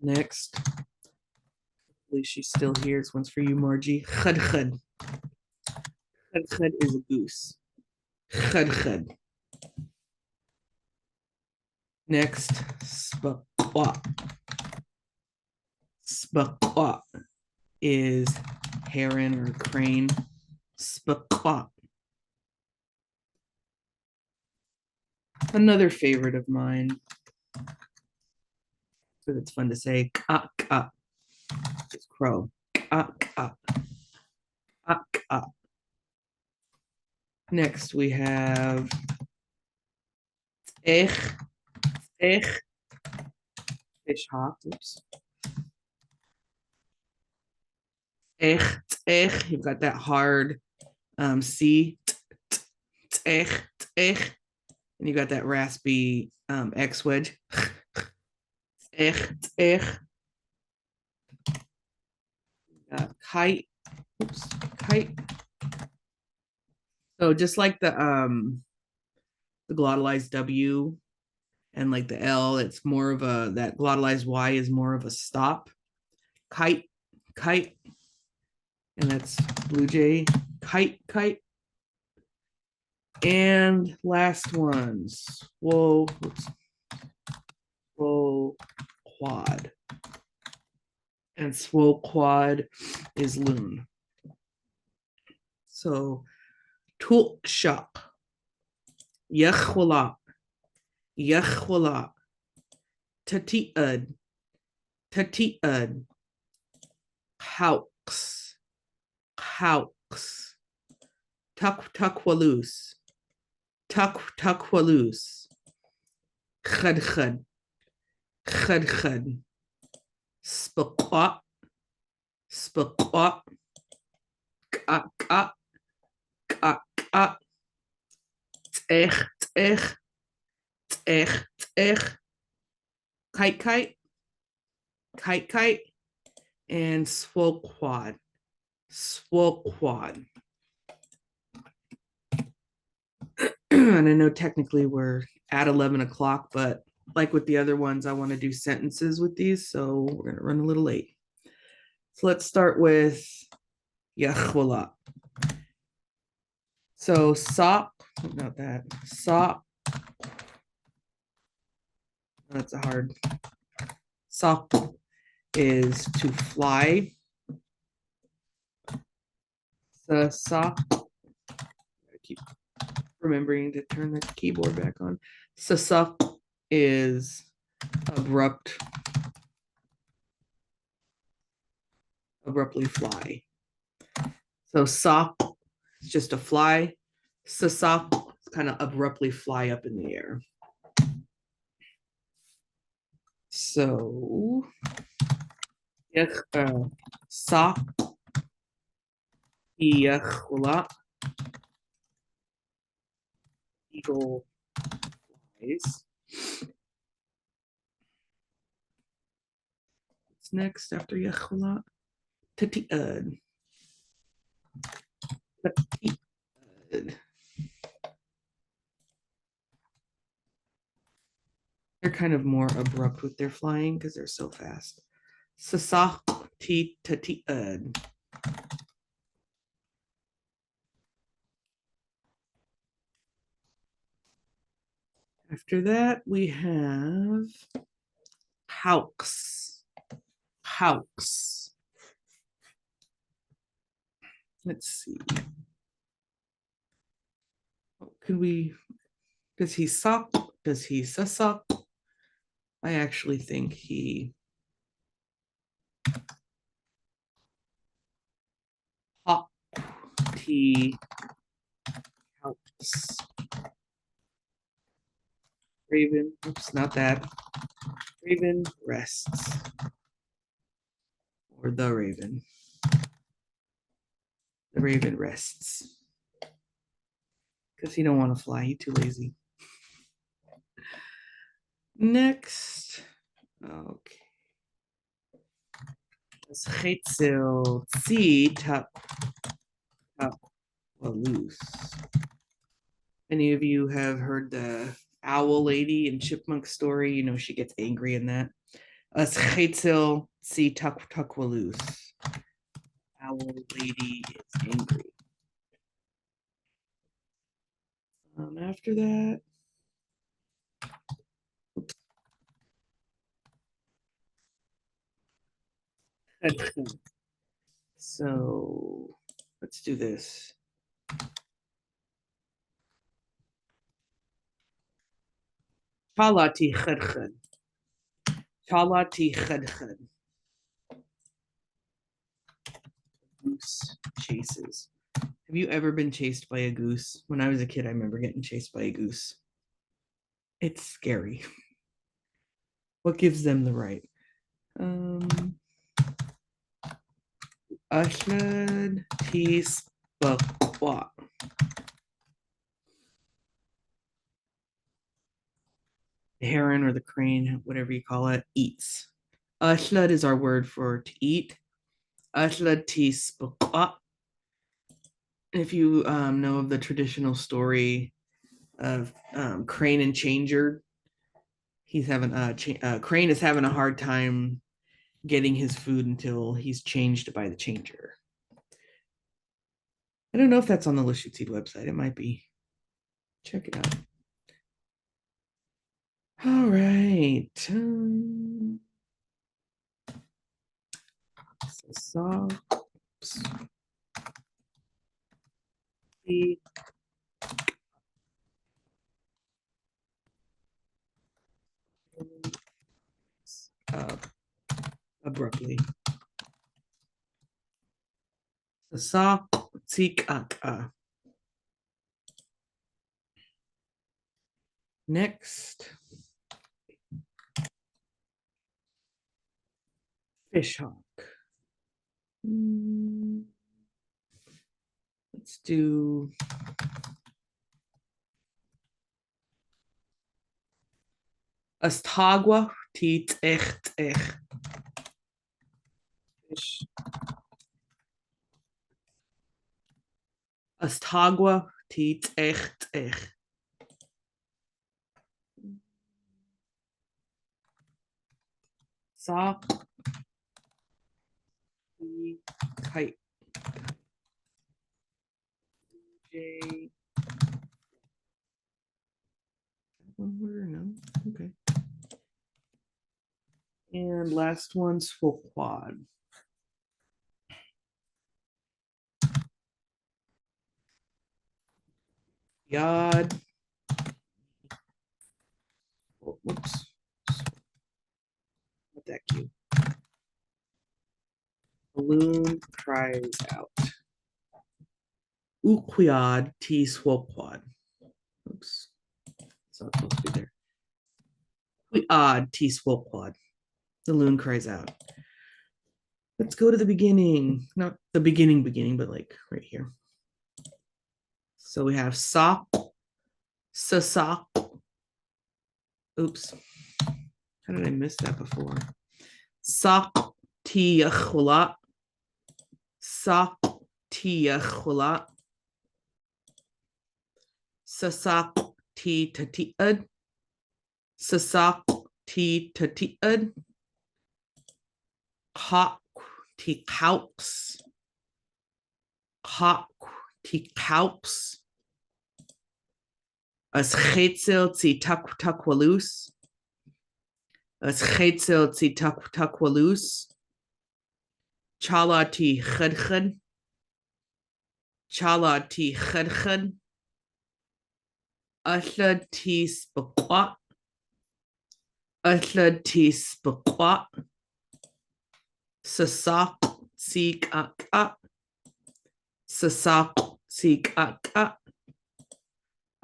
Next, hopefully she's still here. This one's for you, Margie. Khud. Khud is a goose. Khud. Next, spaqua. Spaqua is heron or crane. Spaqua. Another favorite of mine, because it's fun to say, it's crow. Next we have fish hawk. Oops. You've got that hard C. And you got that raspy X wedge. Kite. Oops, kite. So just like the glottalized W and like the L, it's more of that glottalized Y is more of a stop. Kite. And that's blue jay. Kite. And last ones. Whoa quad. And swole quad is loon. So tulshak. Yechwala. Yechwala. Tati'ad. Tati'ad. Haux. Haux. Tukwalus. Tukwalus. Khad. Khad. Spaqwa. Spaqwa. Ka. Tech. Kite. And swoquad. And I know technically we're at 11 o'clock, but like with the other ones, I want to do sentences with these, so we're going to run a little late. So let's start with Yachwala. So sock, not that, sock. That's a hard. Sock is to fly. The sock. I keep remembering to turn the keyboard back on. Sasak is abruptly fly. So sock is just a fly. Sasak is kind of abruptly fly up in the air. So sock yachula. Eagle flies. What's next after Yechula? Tati'ad. They're kind of more abrupt with their flying because they're so fast. Sasak tati'ad. After that, we have Haux. Let's see. Does he suck? Does he suck? I actually think he hop he helps. Raven, oops, not that. Raven rests. Or the Raven. The Raven rests. Because he don't want to fly, he's too lazy. Next. Okay. Lushootseed loose. Any of you have heard the owl lady in Chipmunk story? You know she gets angry in that. Lushootseed loose. Owl lady is angry. After that, oops. So let's do this. Chalati khadkhad. Goose chases. Have you ever been chased by a goose? When I was a kid, I remember getting chased by a goose. It's scary. What gives them the right? Ashlad tisbaqwa. The heron or the crane, whatever you call it, eats. Ashlad is our word for to eat. Ashlad tisbaqwa. If you know of the traditional story of Crane and Changer, he's having Crane is having a hard time getting his food until he's changed by the changer. I don't know if that's on the Lushootseed website. It might be. Check it out. All right. abruptly. Sa tik ak. Next, fishhawk. Let's do astagwa tit echt. Fish. Astagwa tit echt. Sa kite. J. One word, no? Okay. And last one's full quad. Yod. Oh, whoops. Not that cute. Balloon cries out. Uquiad T swoquad. Oops. It's not supposed to be there. Uquiad T swoquad. The loon cries out. Let's go to the beginning. Not the beginning, but like right here. So we have sock, sasak. Oops. How did I miss that before? Sock tiyachula. Sock tiyachula. Sasak ti tatiad. Sasak ti tatiad. Hawk ti kaups. Hawk ti kaups. As chetzel ti takwalus. As chetzel ti takwalus. Chala ti chedched. Chala ti chedched. Ashla ti spaqua. Ashla ti spaqua. Sasak sik ak. Sasak sik ak.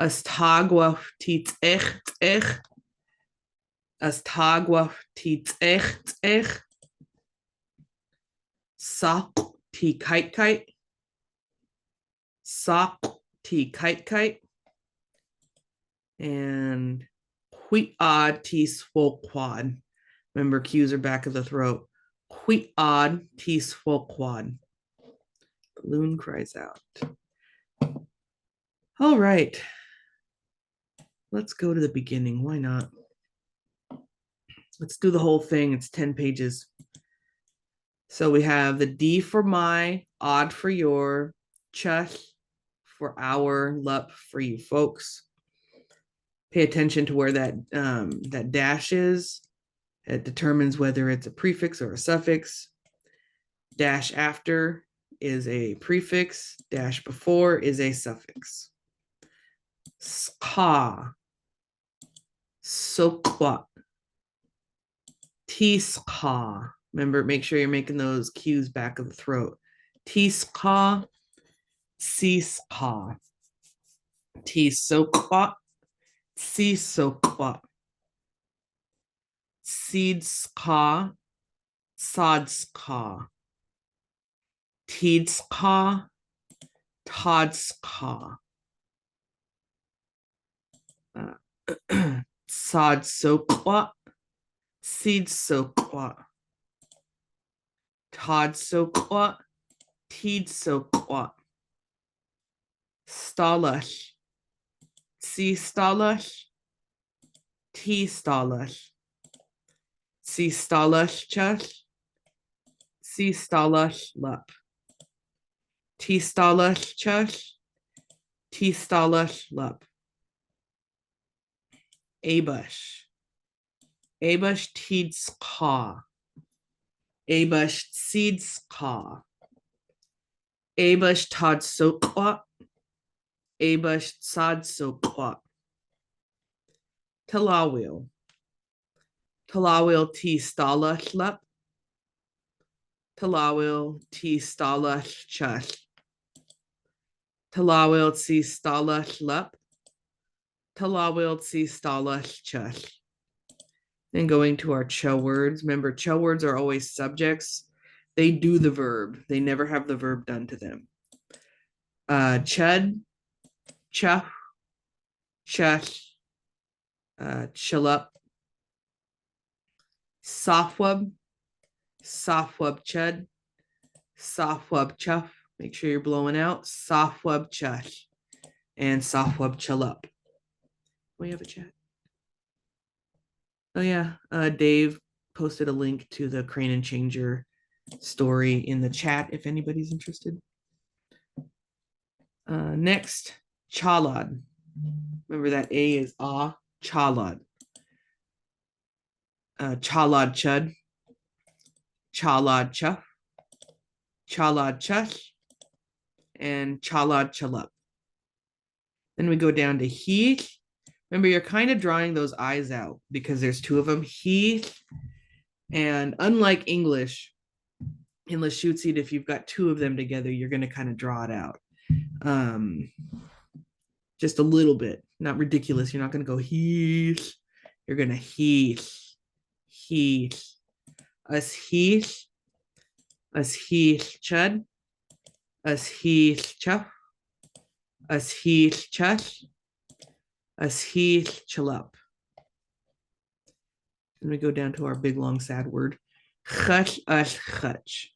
Astagwa tit echt. Astagwa tit echt. Sak ti kite. Sak ti kite. And huiad ti swoquad. Remember, Q's are back of the throat. Huiad ti swoquad. Balloon cries out. All right. Let's go to the beginning. Why not? Let's do the whole thing. It's 10 pages. So we have the D for my, odd for your, chush for our, lup for you folks. Pay attention to where that dash is. It determines whether it's a prefix or a suffix. Dash after is a prefix. Dash before is a suffix. Ska. Sokwa. Tiska. Remember, make sure you're making those Q's back of the throat. Tiska. Siska. Tisokwa. Sisokwa. Seedska. Sadska. Teedska. Todska. Sadsokwa. Seedsokwa. Todsokwa. Teedsokwa. Stalash. Seestalash. Teestalash. Seestalash chush. Seestalash lup. Teestalash chush. Teestalash lup. Abush. Abush teedska. Abush seedska. Abush todsokwa. Abush sadsokwa. Talawil. Talawil teestalash lup. Tulalip ti dxļəšucid. Tulalip ti dxļəšucid. Tulalip ti dxļəšucid. Then going to our cho words. Remember, cho words are always subjects. They do the verb. They never have the verb done to them. Chud, chuff, chush, chulup. Softwub, softwub chud, softwub chuff. Make sure you're blowing out. Softwub chush and softwub chulup. We have a chat. Oh yeah, Dave posted a link to the Crane and Changer story in the chat if anybody's interested. Next, chalad. Remember that A is ah, chalad. Chalad chud, chalad chuff, chalad chush, and chalad chulup. Then we go down to he. Remember, you're kind of drawing those eyes out because there's two of them. He, and unlike English, in Lushootseed, if you've got two of them together, you're going to kind of draw it out. Just a little bit, not ridiculous. You're not going to go he. You're going to he. Us he chud. Us he chuff. Us he chush. Us he chulup. And we go down to our big long sad word. Chush us chutch.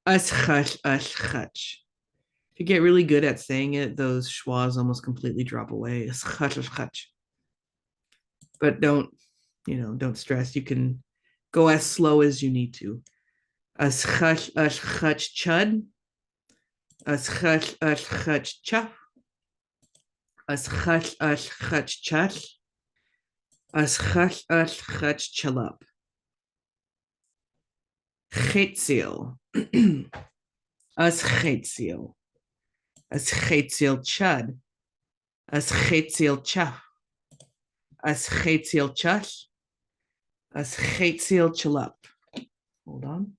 Us chush us chutch. If you get really good at saying it, those schwas almost completely drop away. Us chush us chutch. But don't stress. You can go as slow as you need to. Us chush us chutch chud. Us chush us chutch chuff. Us chush us chutch chush. Us chush us chutch chulup. Chetziel. Us chetziel. Us chetziel chud. Us chetziel chuff. Us chetziel chush. Us chetziel chulup. Hold on.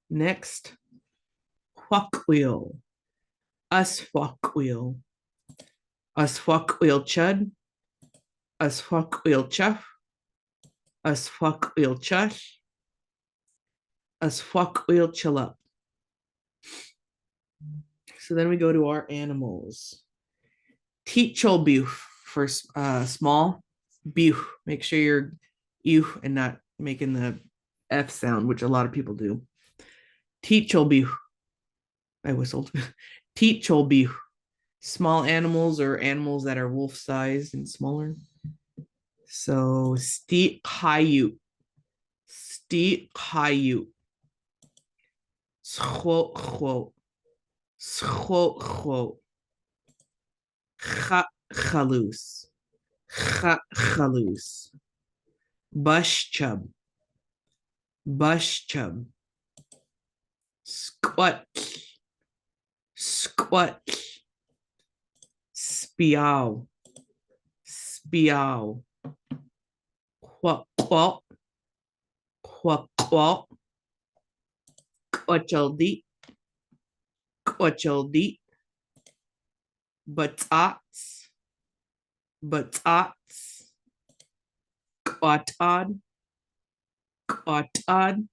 Next, wheel. Us wheel. Us wheel chud. Us wheel chuff. Us wheel chush. Us wheel chulup. So then we go to our animals. Teachol buh for small. Buh. Make sure you're ew and not making the F sound, which a lot of people do. Teachol buh. I whistled. Teachol buh. Small animals or animals that are wolf-sized and smaller. So steep hayut. Steep hayut. Schwot chwot. Schwot chwot. Chalus. Chalus. Bush chub. Bush chub. Squatch. Squatch. Spiow. Spiow. Quack quack. Quack quack. Quachaldeet. Quachaldeet. Batats. Batats. Quatad. Quatad.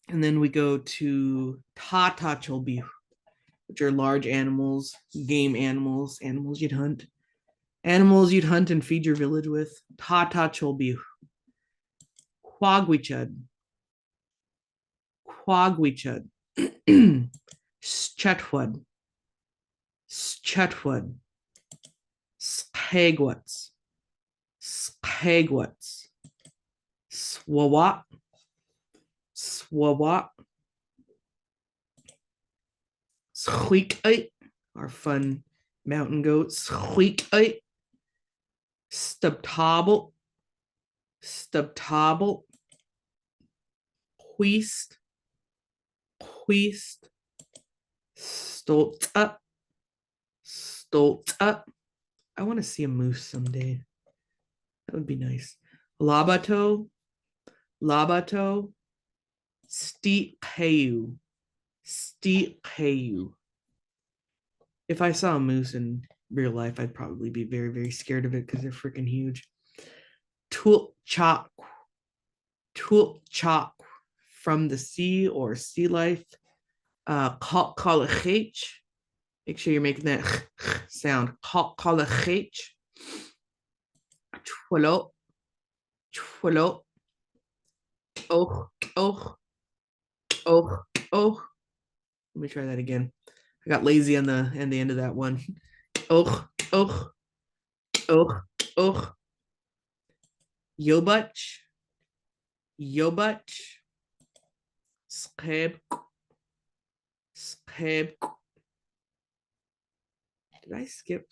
And then we go to tatacholbi, which are large animals, game animals, animals you'd hunt and feed your village with. Tatacholbi. Quagwichud. Quagwichud. Schetwud. Schetwud. Skagwats. Skagwats. Swawat. Swawat. Squeakite, our fun mountain goats. Squeakite. Stubtobble. Stubtobble. Huist. Huist. Stolt up. Stolt up. I want to see a moose someday. That would be nice. Labato, labato, stiqeyu, stiqeyu. If I saw a moose in real life, I'd probably be very, very scared of it because they're freaking huge. Tulchak, tulchak, from the sea or sea life. Kalachech. Make sure you're making that sound. Kalachech. Twalo, twalo. Oh, oh, oh, oh. Let me try that again. I got lazy on the end of that one. Oh, oh, oh, oh. Yobach, yobach. Skeb, skeb. Did I skip?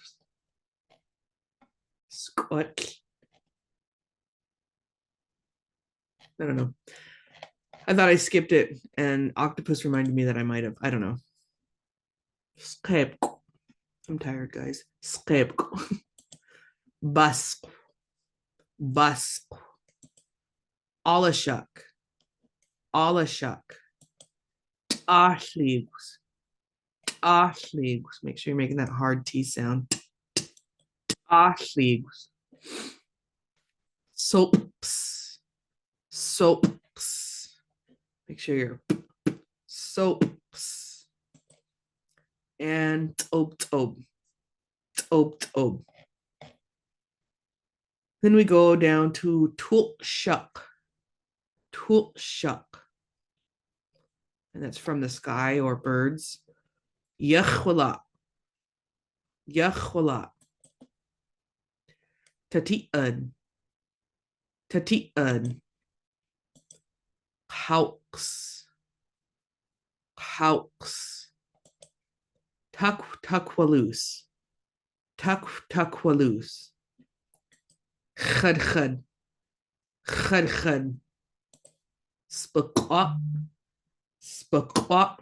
Squat. I don't know. I thought I skipped it, and octopus reminded me that I might have. I don't know. Skeb. I'm tired, guys. Skeb. Bus. Bus. Alashuk. Alashuk. Ashleagues. Ashleagues. Make sure you're making that hard T sound. Ashleagues. Soaps. Soaps. Make sure you're soaps. And tob. Then we go down to tulshuk. Tulshuk. And that's from the sky or birds. Yachwala. Yachwala. Tati'an. Tati'an. Hawks. Hawks. Takwalus. Takwalus. Khad. Khad. Spaqwa. Spaqwa.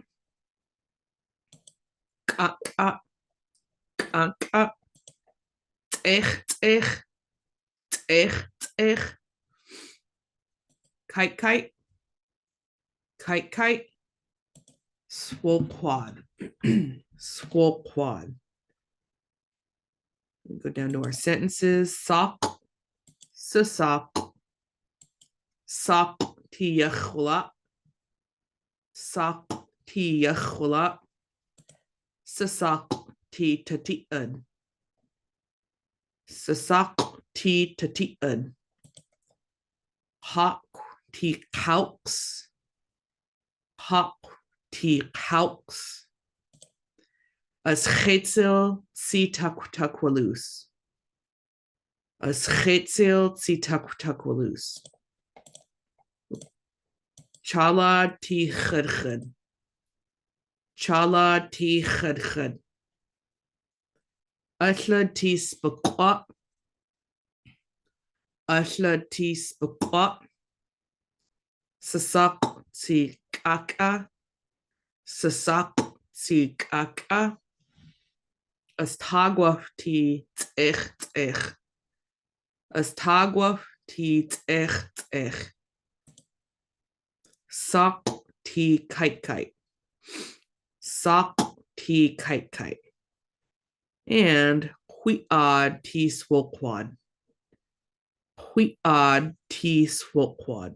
Kaka. Kaka. Tech. Kite. Swoquad. Swoquad. We go down to our sentences. Sock. Sasak. Sock tiyachula. Sock tiyachula. Sasak ti tati'an. Sasak ti tati'an. Hawk ti hawks. Hawk ti hawks. As chetzel si takwalus. As chetzel si takwalus. Chala ti khadkhad. Chala ti khadkhad. Ashla ti spaqwa. Ashla ti spaqwa. Sasak ti kaka. Sasak ti kaka. Astagwa ti tech. Astagwa ti tech. Sock ti kite. Sock ti kite. And huiad ti swoquad. Huiad ti swoquad.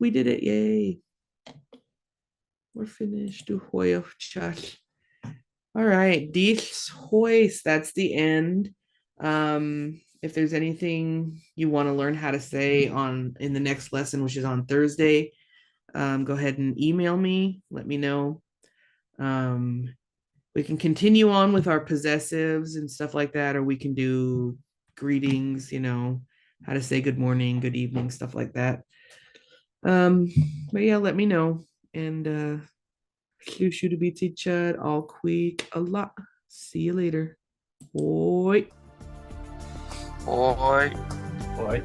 We did it, yay. We're finished. Do hoy of chat. All right, dies hoist. That's the end. If there's anything you want to learn how to say in the next lesson, which is on Thursday, go ahead and email me. Let me know. We can continue on with our possessives and stuff like that, or we can do greetings, how to say good morning, good evening, stuff like that. But yeah, let me know. And Lushootseed, all quick a lot. See you later. Oi. Oi. Oi.